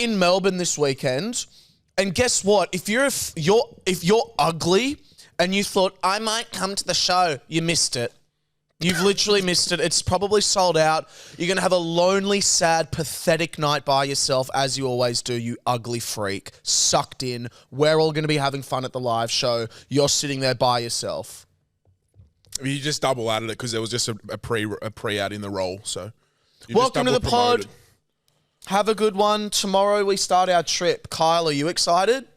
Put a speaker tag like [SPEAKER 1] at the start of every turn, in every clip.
[SPEAKER 1] in Melbourne this weekend, and guess what? If you're ugly and you thought I might come to the show, you missed it. You've literally missed it. It's probably sold out. You're going to have a lonely, sad, pathetic night by yourself, as you always do, you ugly freak. Sucked in. We're all going to be having fun at the live show. You're sitting there by yourself.
[SPEAKER 2] You just double added it because there was just a pre-ad in the role. So,
[SPEAKER 1] welcome to the pod. Have a good one. Tomorrow we start our trip. Kyle, are you excited?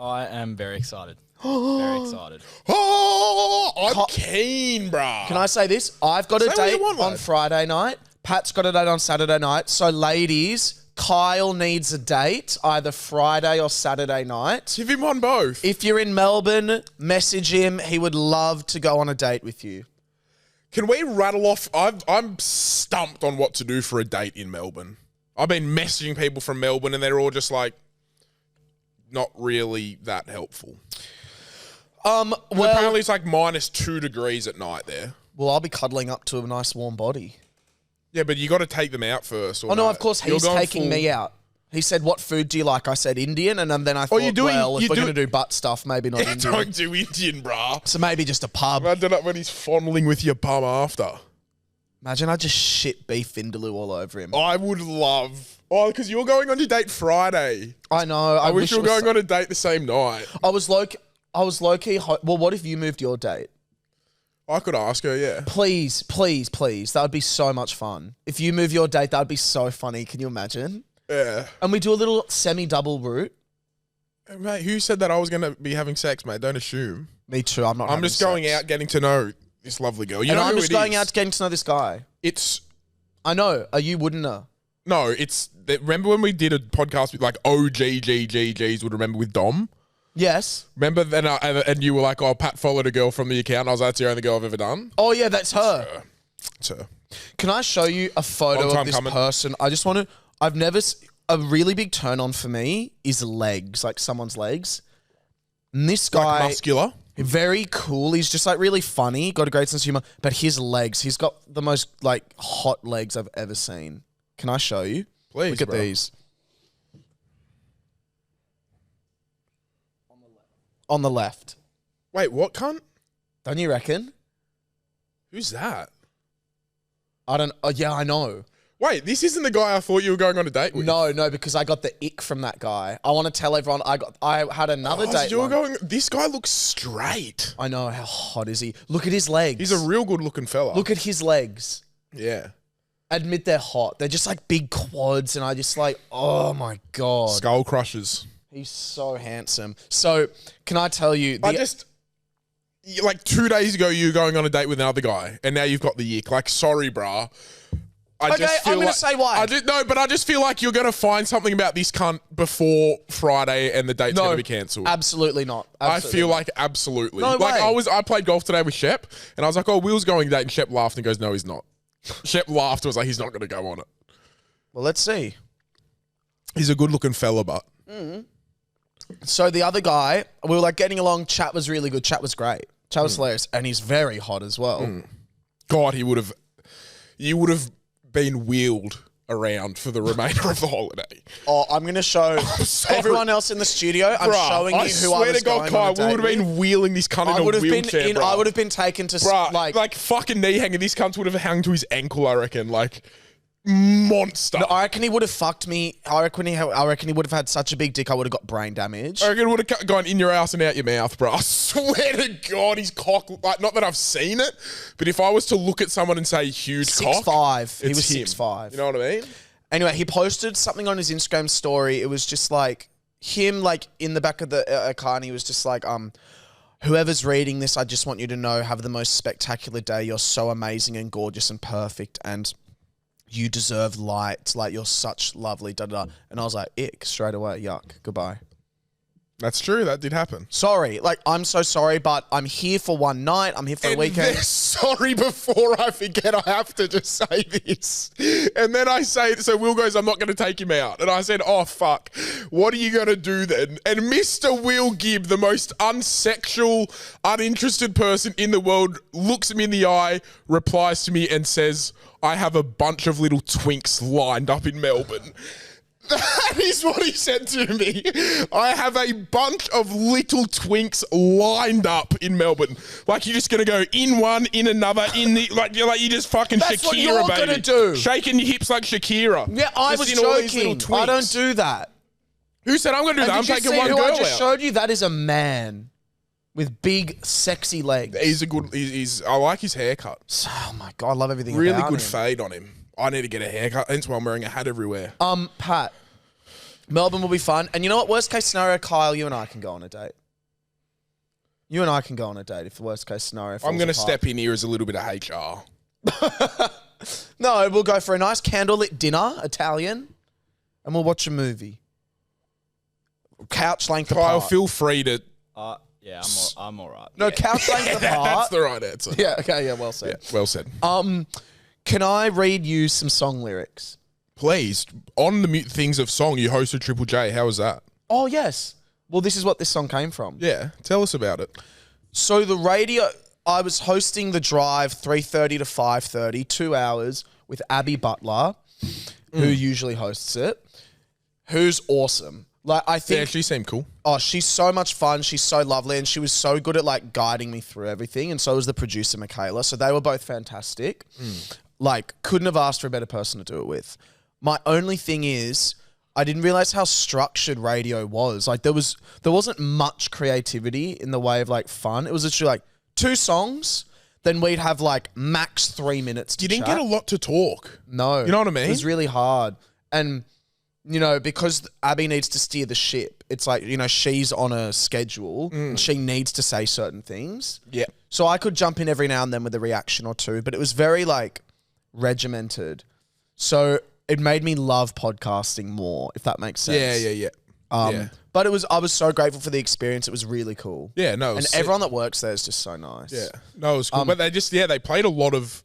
[SPEAKER 3] I am very excited. Very excited.
[SPEAKER 2] Oh, I'm keen, bruh.
[SPEAKER 1] Can I say this? I've got a date on Friday night. Pat's got a date on Saturday night. So, ladies, Kyle needs a date either Friday or Saturday night.
[SPEAKER 2] Give him one both.
[SPEAKER 1] If you're in Melbourne, message him. He would love to go on a date with you.
[SPEAKER 2] Can we rattle off? I'm stumped on what to do for a date in Melbourne. I've been messaging people from Melbourne and they're all just like, not really that helpful.
[SPEAKER 1] Well,
[SPEAKER 2] apparently it's like -2 degrees at night there.
[SPEAKER 1] Well, I'll be cuddling up to a nice warm body.
[SPEAKER 2] Yeah, but you got to take them out first.
[SPEAKER 1] Oh, no, of course, he's taking me out. He said, what food do you like? I said Indian, and then I thought, if we're going to do butt stuff, maybe not Indian.
[SPEAKER 2] Don't do Indian, bruh.
[SPEAKER 1] So maybe just a pub.
[SPEAKER 2] Imagine that when he's fondling with your bum after.
[SPEAKER 1] Imagine I just shit beef vindaloo all over him.
[SPEAKER 2] I would love... Oh, because you're going on your date Friday.
[SPEAKER 1] I know.
[SPEAKER 2] I wish you were going on a date the same night.
[SPEAKER 1] I was low-key... Well, what if you moved your date?
[SPEAKER 2] I could ask her, yeah.
[SPEAKER 1] Please, please, please. That would be so much fun. If you move your date, that would be so funny. Can you imagine?
[SPEAKER 2] Yeah.
[SPEAKER 1] And we do a little semi-double route.
[SPEAKER 2] Hey, mate, who said that I was going to be having sex, mate? Don't assume.
[SPEAKER 1] Me too. I'm
[SPEAKER 2] just going out getting to know this lovely girl. You know
[SPEAKER 1] I'm
[SPEAKER 2] who
[SPEAKER 1] just
[SPEAKER 2] it
[SPEAKER 1] going
[SPEAKER 2] is.
[SPEAKER 1] out getting to know this guy. I know. Are you wouldn't know?
[SPEAKER 2] No, remember when we did a podcast with like OGGGGs would remember with Dom?
[SPEAKER 1] Yes.
[SPEAKER 2] Remember then, and you were like, "Oh, Pat followed a girl from the account." And I was like, "That's the only girl I've ever done."
[SPEAKER 1] Oh yeah, that's her.
[SPEAKER 2] It's her.
[SPEAKER 1] Can I show you a photo of this person? I just want to. I've never. A really big turn on for me is legs, like someone's legs. And this guy,
[SPEAKER 2] like muscular,
[SPEAKER 1] very cool. He's just like really funny. Got a great sense of humor. But his legs, he's got the most like hot legs I've ever seen. Can I show you?
[SPEAKER 2] Please.
[SPEAKER 1] Look at these. On the left.
[SPEAKER 2] Wait, what cunt?
[SPEAKER 1] Don't you reckon?
[SPEAKER 2] Who's that?
[SPEAKER 1] I don't... Oh, yeah, I know.
[SPEAKER 2] Wait, this isn't the guy I thought you were going on a date with.
[SPEAKER 1] No, because I got the ick from that guy. I want to tell everyone I had another date.
[SPEAKER 2] This guy looks straight.
[SPEAKER 1] I know. How hot is he? Look at his legs.
[SPEAKER 2] He's a real good looking fella.
[SPEAKER 1] Look at his legs.
[SPEAKER 2] Yeah.
[SPEAKER 1] Admit they're hot. They're just like big quads, and I just like, oh my God.
[SPEAKER 2] Skull crushers.
[SPEAKER 1] He's so handsome. So, can I tell you...
[SPEAKER 2] like 2 days ago, you were going on a date with another guy, and now you've got the yick. Like, sorry, bruh.
[SPEAKER 1] I'm going to say why.
[SPEAKER 2] But I just feel like you're going to find something about this cunt before Friday and the date's going to be cancelled.
[SPEAKER 1] Absolutely not.
[SPEAKER 2] I feel like absolutely.
[SPEAKER 1] No way.
[SPEAKER 2] I played golf today with Shep, and I was like, oh, Will's going on a date, and Shep laughed and goes, no, he's not. Shep laughed and was like, he's not going to go on it.
[SPEAKER 1] Well, let's see.
[SPEAKER 2] He's a good-looking fella, but...
[SPEAKER 1] So the other guy, we were like getting along. Chat was really good. Chat was great. Chat was hilarious. And he's very hot as well.
[SPEAKER 2] God, you would have been wheeled around for the remainder of the holiday.
[SPEAKER 1] Oh, I'm going to show everyone else in the studio. I'm showing you who I was going on a date
[SPEAKER 2] we would have been wheeling this cunt in a wheelchair,
[SPEAKER 1] I would have been taken to
[SPEAKER 2] like fucking knee hanging. This cunt would have hung to his ankle, I reckon. Like... monster.
[SPEAKER 1] No, I reckon he would have fucked me. I reckon he would have had such a big dick I would have got brain damage.
[SPEAKER 2] I reckon it would have gone in your ass and out your mouth, bro. I swear to God, his cock, like, not that I've seen it, but if I was to look at someone and say huge cock,
[SPEAKER 1] 6'5". He was
[SPEAKER 2] him.
[SPEAKER 1] 6'5".
[SPEAKER 2] You know what I mean?
[SPEAKER 1] Anyway, he posted something on his Instagram story. It was just like him like in the back of the car, and he was just like, whoever's reading this, I just want you to know, have the most spectacular day. You're so amazing and gorgeous and perfect, and you deserve light. Like, you're such lovely, da-da-da. And I was like, ick, straight away, yuck, goodbye.
[SPEAKER 2] That's true. That did happen.
[SPEAKER 1] Sorry. Like, I'm so sorry, but I'm here for one night. I'm here for a weekend.
[SPEAKER 2] Sorry, before I forget, I have to just say this. And then I say, so Will goes, I'm not going to take him out. And I said, oh, fuck. What are you going to do then? And Mr. Will Gibb, the most unsexual, uninterested person in the world, looks at me in the eye, replies to me and says, I have a bunch of little twinks lined up in Melbourne. That is what he said to me. I have a bunch of little twinks lined up in Melbourne. Like you're just gonna go in one, in another, in the you just fucking
[SPEAKER 1] That's
[SPEAKER 2] Shakira,
[SPEAKER 1] what you're
[SPEAKER 2] baby.
[SPEAKER 1] gonna do.
[SPEAKER 2] Shaking your hips like Shakira.
[SPEAKER 1] Yeah, I
[SPEAKER 2] Just
[SPEAKER 1] was
[SPEAKER 2] in all these
[SPEAKER 1] joking.
[SPEAKER 2] little
[SPEAKER 1] I don't
[SPEAKER 2] twinks.
[SPEAKER 1] do that.
[SPEAKER 2] Who said I'm gonna do that? I'm
[SPEAKER 1] Did you
[SPEAKER 2] taking
[SPEAKER 1] see
[SPEAKER 2] one
[SPEAKER 1] who
[SPEAKER 2] girl
[SPEAKER 1] I just
[SPEAKER 2] out.
[SPEAKER 1] showed you? That is a man with big, sexy legs.
[SPEAKER 2] He's a good. I like his haircut.
[SPEAKER 1] Oh my God, I love everything
[SPEAKER 2] Really
[SPEAKER 1] about
[SPEAKER 2] good
[SPEAKER 1] him.
[SPEAKER 2] fade on him. I need to get a haircut. Hence why I'm wearing a hat everywhere.
[SPEAKER 1] Pat, Melbourne will be fun. And you know what? Worst case scenario, Kyle, you and I can go on a date. You and I can go on a date if the worst case scenario falls
[SPEAKER 2] I'm going to
[SPEAKER 1] apart.
[SPEAKER 2] step in here as a little bit of HR.
[SPEAKER 1] No, we'll go for a nice candlelit dinner, Italian, and we'll watch a movie. Couch length
[SPEAKER 2] Kyle,
[SPEAKER 1] apart.
[SPEAKER 2] feel free to...
[SPEAKER 3] Yeah, I'm all right.
[SPEAKER 1] No, couch length
[SPEAKER 2] That's
[SPEAKER 1] apart.
[SPEAKER 2] the right answer.
[SPEAKER 1] Yeah, okay, yeah, well said.
[SPEAKER 2] Yeah, well said.
[SPEAKER 1] Can I read you some song lyrics?
[SPEAKER 2] Please, on the things of song, you hosted Triple J. How was that?
[SPEAKER 1] Oh, yes. Well, this is what this song came from.
[SPEAKER 2] Yeah, tell us about it.
[SPEAKER 1] So the radio, I was hosting The Drive 3:30 to 5:30, 2 hours with Abby Butler, who usually hosts it, who's awesome. Like, I think...
[SPEAKER 2] Yeah, she seemed cool.
[SPEAKER 1] Oh, she's so much fun. She's so lovely. And she was so good at like guiding me through everything. And so was the producer, Michaela. So they were both fantastic. Like, couldn't have asked for a better person to do it with. My only thing is, I didn't realize how structured radio was. Like, there wasn't much creativity in the way of like fun. It was literally like 2 songs. Then we'd have like max 3 minutes to
[SPEAKER 2] You didn't
[SPEAKER 1] chat.
[SPEAKER 2] get a lot to talk.
[SPEAKER 1] No.
[SPEAKER 2] You know what I mean?
[SPEAKER 1] It was really hard. And, you know, because Abby needs to steer the ship, it's like, you know, she's on a schedule and she needs to say certain things.
[SPEAKER 2] Yeah.
[SPEAKER 1] So I could jump in every now and then with a reaction or two, but it was very like regimented. So it made me love podcasting more, if that makes sense.
[SPEAKER 2] Yeah.
[SPEAKER 1] But I was so grateful for the experience. It was really cool.
[SPEAKER 2] Yeah, no. it was
[SPEAKER 1] And
[SPEAKER 2] sick.
[SPEAKER 1] everyone that works there is just so nice.
[SPEAKER 2] Yeah. No, it was cool. But they just, they played a lot of...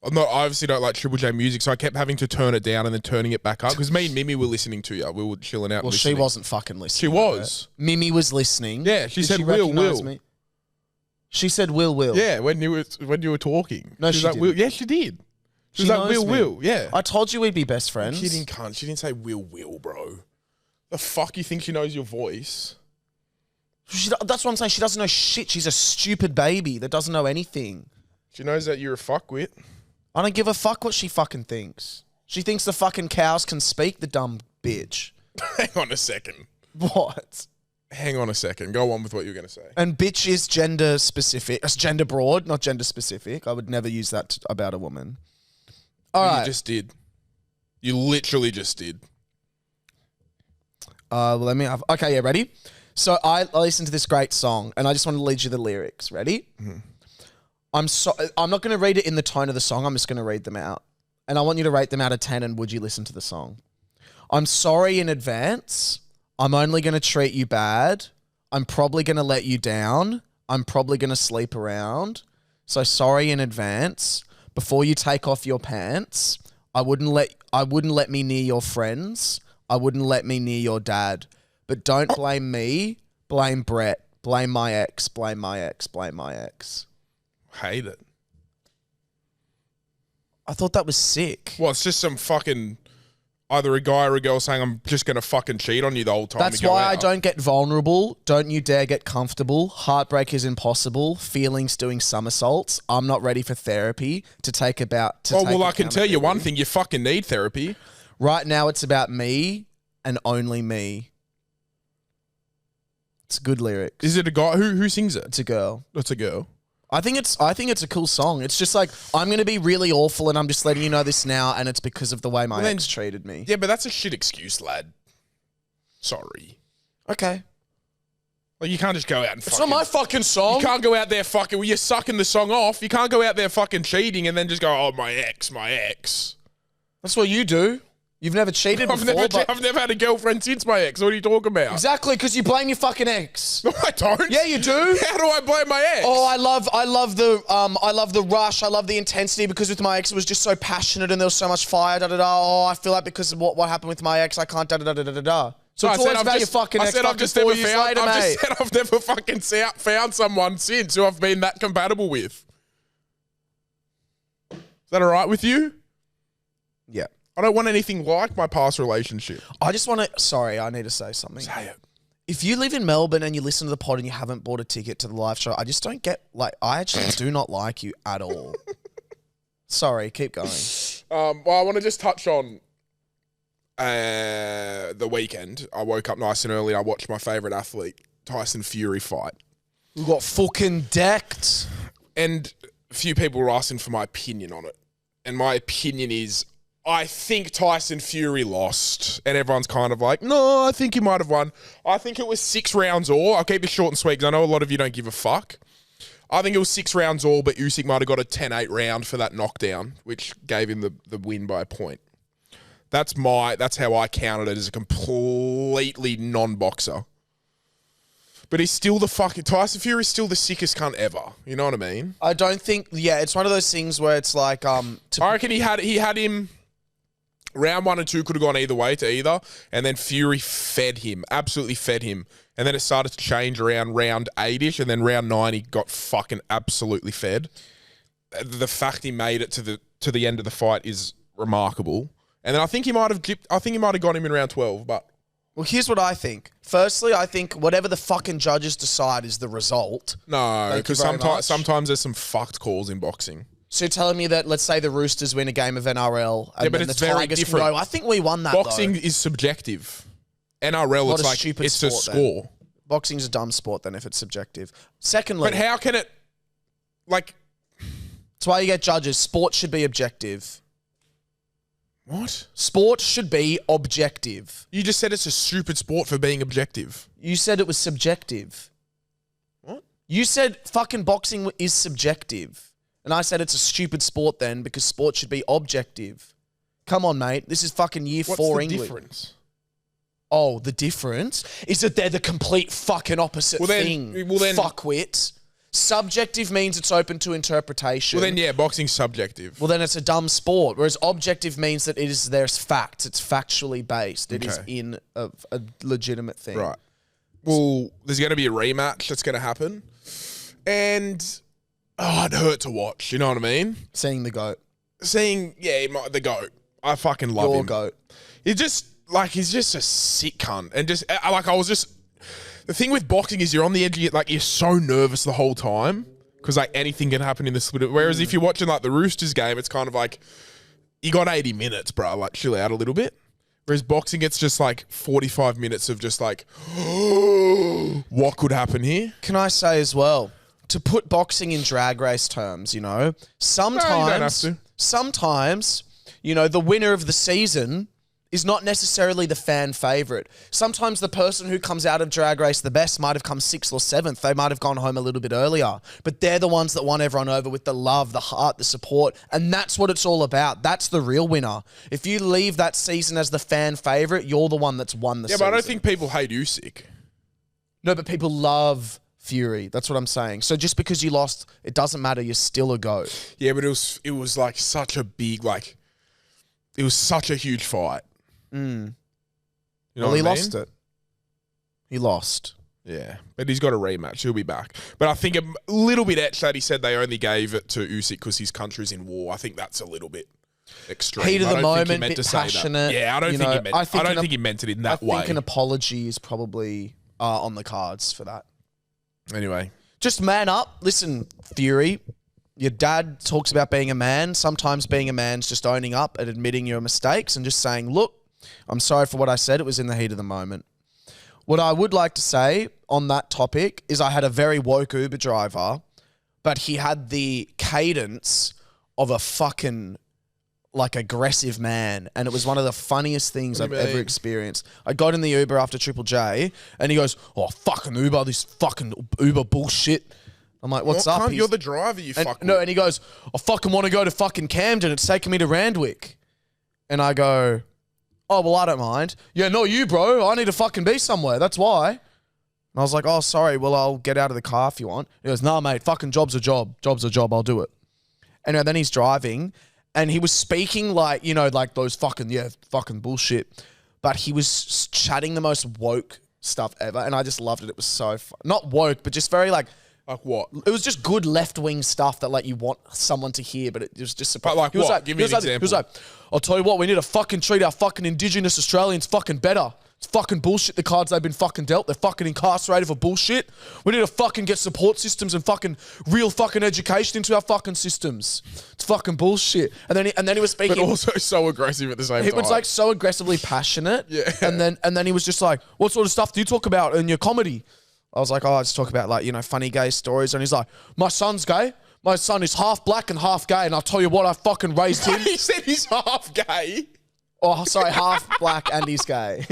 [SPEAKER 2] I obviously don't like Triple J music, so I kept having to turn it down and then turning it back up. Because me and Mimi were listening to you. We were chilling out.
[SPEAKER 1] Well,
[SPEAKER 2] listening.
[SPEAKER 1] she wasn't fucking listening.
[SPEAKER 2] She was.
[SPEAKER 1] Mimi was listening.
[SPEAKER 2] Yeah, she
[SPEAKER 1] Did
[SPEAKER 2] said,
[SPEAKER 1] she
[SPEAKER 2] Will,
[SPEAKER 1] recognise
[SPEAKER 2] Will.
[SPEAKER 1] me? She said, Will.
[SPEAKER 2] Yeah, when you were talking.
[SPEAKER 1] No,
[SPEAKER 2] she was
[SPEAKER 1] she
[SPEAKER 2] like,
[SPEAKER 1] didn't.
[SPEAKER 2] Will. Yeah, she did. She was like,
[SPEAKER 1] knows
[SPEAKER 2] Will,
[SPEAKER 1] me.
[SPEAKER 2] yeah.
[SPEAKER 1] I told you we'd be best friends.
[SPEAKER 2] She didn't cunt. She didn't say Will, bro. The fuck you think she knows your voice?
[SPEAKER 1] That's what I'm saying. She doesn't know shit. She's a stupid baby that doesn't know anything.
[SPEAKER 2] She knows that you're a fuckwit.
[SPEAKER 1] I don't give a fuck what she fucking thinks. She thinks the fucking cows can speak, the dumb bitch.
[SPEAKER 2] Hang on a second.
[SPEAKER 1] What?
[SPEAKER 2] Hang on a second. Go on with what you were going to say.
[SPEAKER 1] And bitch is gender specific. It's gender broad, not gender specific. I would never use that about a woman. All right.
[SPEAKER 2] You just did. You literally just did.
[SPEAKER 1] Well, let me have... Okay, yeah, ready? So I listened to this great song, and I just want to lead you the lyrics. Ready?
[SPEAKER 2] Mm-hmm.
[SPEAKER 1] I'm not going to read it in the tone of the song. I'm just going to read them out. And I want you to rate them out of 10, and would you listen to the song? I'm sorry in advance. I'm only going to treat you bad. I'm probably going to let you down. I'm probably going to sleep around. So sorry in advance. Before you take off your pants, I wouldn't let me near your friends. I wouldn't let me near your dad. But don't blame me. Blame Brett. Blame my ex. Blame my ex. Blame my ex.
[SPEAKER 2] Hate it.
[SPEAKER 1] I thought that was sick.
[SPEAKER 2] Well, it's just some fucking... Either a guy or a girl saying, I'm just going to fucking cheat on you the whole time.
[SPEAKER 1] That's
[SPEAKER 2] we go
[SPEAKER 1] why I
[SPEAKER 2] out.
[SPEAKER 1] don't get vulnerable. Don't you dare get comfortable. Heartbreak is impossible. Feelings doing somersaults. I'm not ready for therapy to take about... To
[SPEAKER 2] Oh,
[SPEAKER 1] take
[SPEAKER 2] well, I can tell you one
[SPEAKER 1] accountability.
[SPEAKER 2] thing. You fucking need therapy.
[SPEAKER 1] Right now, it's about me and only me. It's good lyrics.
[SPEAKER 2] Is it a guy? Who sings it?
[SPEAKER 1] It's a girl.
[SPEAKER 2] It's a girl.
[SPEAKER 1] I think it's a cool song. It's just like, I'm going to be really awful and I'm just letting you know this now, and it's because of the way my ex treated me.
[SPEAKER 2] Yeah, but that's a shit excuse, lad. Sorry.
[SPEAKER 1] Okay.
[SPEAKER 2] Like, you can't just go out and
[SPEAKER 1] It's not my fucking song.
[SPEAKER 2] You can't go out there fucking... Well, you're sucking the song off. You can't go out there fucking cheating and then just go, oh, my ex.
[SPEAKER 1] That's what you do. You've never cheated before, but...
[SPEAKER 2] I've never had a girlfriend since my ex. What are you talking about?
[SPEAKER 1] Exactly, because you blame your fucking ex.
[SPEAKER 2] No, I don't.
[SPEAKER 1] Yeah, you do.
[SPEAKER 2] How do I blame my ex?
[SPEAKER 1] Oh, I love the rush. I love the intensity, because with my ex it was just so passionate and there was so much fire. Da da da. Oh, I feel like because of what happened with my ex, I can't da da da da da da. So
[SPEAKER 2] No,
[SPEAKER 1] it's always about your fucking ex.
[SPEAKER 2] I've just never found. I've just said I've never fucking found someone since who I've been that compatible with. Is that all right with you?
[SPEAKER 1] Yeah.
[SPEAKER 2] I don't want anything like my past relationship.
[SPEAKER 1] I just want to. Sorry, I need to say something.
[SPEAKER 2] Say it.
[SPEAKER 1] If you live in Melbourne and you listen to the pod and you haven't bought a ticket to the live show, I just don't get. Like, I actually do not like you at all. Sorry, keep going.
[SPEAKER 2] Well, I want to just touch on the weekend. I woke up nice and early. I watched my favourite athlete, Tyson Fury, fight.
[SPEAKER 1] We got fucking decked.
[SPEAKER 2] And a few people were asking for my opinion on it. And my opinion is, I think Tyson Fury lost. And everyone's kind of like, no, I think he might have won. I think it was 6 rounds all. I'll keep this short and sweet because I know a lot of you don't give a fuck. I think it was 6 rounds all, but Usyk might have got a 10-8 round for that knockdown, which gave him the win by a point. That's how I counted it as a completely non-boxer. But he's still Tyson Fury's still the sickest cunt ever. You know what I mean?
[SPEAKER 1] I don't think. Yeah, it's one of those things where it's like.
[SPEAKER 2] I reckon he had him. Round 1 and 2 could have gone either way to either, and then Fury fed him, absolutely fed him, and then it started to change around round 8ish, and then round 9 he got fucking absolutely fed. The fact he made it to the end of the fight is remarkable, and then I think he might have got him in round 12, but.
[SPEAKER 1] Well, here's what I think. Firstly, I think whatever the fucking judges decide is the result.
[SPEAKER 2] No, because sometimes there's some fucked calls in boxing.
[SPEAKER 1] So you're telling me that, let's say the Roosters win a game of NRL, and
[SPEAKER 2] but
[SPEAKER 1] then
[SPEAKER 2] it's
[SPEAKER 1] the
[SPEAKER 2] very
[SPEAKER 1] Tigers
[SPEAKER 2] different.
[SPEAKER 1] can go, I think we won that,
[SPEAKER 2] Boxing
[SPEAKER 1] though.
[SPEAKER 2] is subjective. NRL,
[SPEAKER 1] What
[SPEAKER 2] it's
[SPEAKER 1] a
[SPEAKER 2] like,
[SPEAKER 1] stupid
[SPEAKER 2] it's a
[SPEAKER 1] sport, then.
[SPEAKER 2] score.
[SPEAKER 1] Boxing's a dumb sport, then, if it's subjective. Secondly...
[SPEAKER 2] But how can it, like...
[SPEAKER 1] That's why you get judges. Sport should be objective.
[SPEAKER 2] What?
[SPEAKER 1] Sport should be objective.
[SPEAKER 2] You just said it's a stupid sport for being objective.
[SPEAKER 1] You said it was subjective.
[SPEAKER 2] What?
[SPEAKER 1] You said fucking boxing is subjective. And I said it's a stupid sport then because sport should be objective. Come on, mate. This is fucking year 4 English.
[SPEAKER 2] What's the difference?
[SPEAKER 1] Oh, the difference is that they're the complete fucking opposite thing. Fuckwit. Subjective means it's open to interpretation.
[SPEAKER 2] Well, then, yeah, boxing's subjective.
[SPEAKER 1] Well, then it's a dumb sport. Whereas objective means that there's facts. It's factually based. It is in a legitimate thing.
[SPEAKER 2] Right. Well, there's going to be a rematch that's going to happen. And, it hurt to watch. You know what I mean?
[SPEAKER 1] Seeing the GOAT.
[SPEAKER 2] The GOAT. I fucking love him.
[SPEAKER 1] Your GOAT.
[SPEAKER 2] He's just a sick cunt. And the thing with boxing is you're on the edge, you're so nervous the whole time because anything can happen in the split. Whereas if you're watching the Roosters game, it's kind of like you got 80 minutes, bro. Chill out a little bit. Whereas boxing, it's just 45 minutes of just what could happen here?
[SPEAKER 1] Can I say as well, to put boxing in drag race terms, sometimes,
[SPEAKER 2] No, you don't have to.
[SPEAKER 1] Sometimes, the winner of the season is not necessarily the fan favourite. Sometimes the person who comes out of Drag Race the best might have come 6th or 7th. They might have gone home a little bit earlier. But they're the ones that won everyone over with the love, the heart, the support. And that's what it's all about. That's the real winner. If you leave that season as the fan favourite, you're the one that's won the season.
[SPEAKER 2] Yeah, but I don't think people hate Usyk.
[SPEAKER 1] No, but people love Fury. That's what I'm saying. So just because you lost, it doesn't matter. You're still a GOAT.
[SPEAKER 2] Yeah, but it was such a big, it was such a huge fight.
[SPEAKER 1] Mm.
[SPEAKER 2] You know
[SPEAKER 1] Well, he
[SPEAKER 2] what I mean?
[SPEAKER 1] lost it. He lost.
[SPEAKER 2] Yeah, but he's got a rematch. He'll be back. But I think a little bit etched that he said they only gave it to Usyk because his country's in war. I think that's a little bit extreme.
[SPEAKER 1] Heat of the
[SPEAKER 2] I don't think he
[SPEAKER 1] moment,
[SPEAKER 2] meant
[SPEAKER 1] bit
[SPEAKER 2] to say that.
[SPEAKER 1] passionate.
[SPEAKER 2] Yeah, I don't think he meant it in that way.
[SPEAKER 1] I think an apology is probably on the cards for that.
[SPEAKER 2] Anyway.
[SPEAKER 1] Just man up. Listen, Fury, your dad talks about being a man. Sometimes being a man's just owning up and admitting your mistakes and just saying, look, I'm sorry for what I said. It was in the heat of the moment. What I would like to say on that topic is I had a very woke Uber driver, but he had the cadence of a fucking aggressive man. And it was one of the funniest things I've ever experienced. I got in the Uber after Triple J and he goes, oh, fucking Uber, this fucking Uber bullshit. I'm like, what's up?
[SPEAKER 2] You're the driver, you fucking...
[SPEAKER 1] No, and he goes, I fucking want to go to fucking Camden. It's taking me to Randwick. And I go... Oh, well, I don't mind. Yeah, not you, bro. I need to fucking be somewhere. That's why. And I was like, oh, sorry. Well, I'll get out of the car if you want. He goes, nah, mate. Fucking job's a job. Job's a job. I'll do it. And then he's driving and he was speaking those fucking bullshit. But he was chatting the most woke stuff ever. And I just loved it. It was so fun. Not woke, but just very
[SPEAKER 2] Like what?
[SPEAKER 1] It was just good left-wing stuff that like you want someone to hear, but it was just
[SPEAKER 2] But like what? Give me an example.
[SPEAKER 1] He was like, I'll tell you what, we need to fucking treat our fucking Indigenous Australians fucking better. It's fucking bullshit, the cards they've been fucking dealt. They're fucking incarcerated for bullshit. We need to fucking get support systems and fucking real fucking education into our fucking systems. It's fucking bullshit. And then he was speaking.
[SPEAKER 2] But also so aggressive at the same time.
[SPEAKER 1] He was like so aggressively passionate.
[SPEAKER 2] Yeah.
[SPEAKER 1] And then he was just like, what sort of stuff do you talk about in your comedy? I was like, oh, I just talk about like, you know, funny gay stories. And he's like, my son's gay. My son is half black and half gay. And I'll tell you what, I fucking raised him.
[SPEAKER 2] He said he's half gay.
[SPEAKER 1] Oh, sorry, half black and he's gay.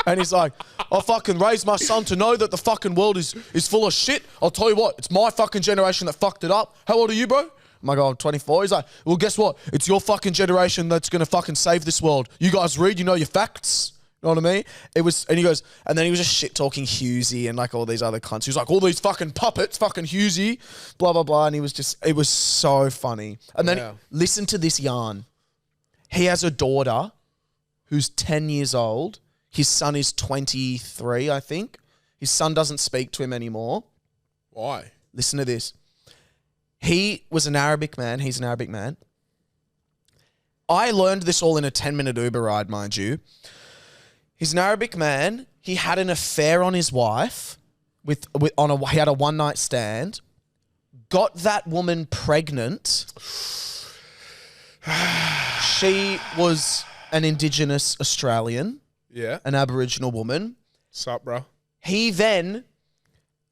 [SPEAKER 1] And he's like, I fucking raised my son to know that the fucking world is full of shit. I'll tell you what, it's my fucking generation that fucked it up. How old are you, bro? I'm like, oh, I'm 24. He's like, well, guess what? It's your fucking generation that's going to fucking save this world. You guys read, you know your facts. You know what I mean? It was, and he goes, and then he was just shit talking Hughesy and like all these other cunts. He was like, all these fucking puppets, fucking Hughesy, blah, blah, blah. And he was just, it was so funny. And then listen to this yarn. He has a daughter who's 10 years old. His son is 23, I think. His son doesn't speak to him anymore.
[SPEAKER 2] Why?
[SPEAKER 1] Listen to this. He was an Arabic man. He's an Arabic man. I learned this all in a 10-minute Uber ride, mind you. He's an Arabic man. He had an affair on his wife. He had a one-night stand. Got that woman pregnant. She was an Indigenous Australian.
[SPEAKER 2] Yeah.
[SPEAKER 1] An Aboriginal woman.
[SPEAKER 2] Sup, bro?
[SPEAKER 1] He then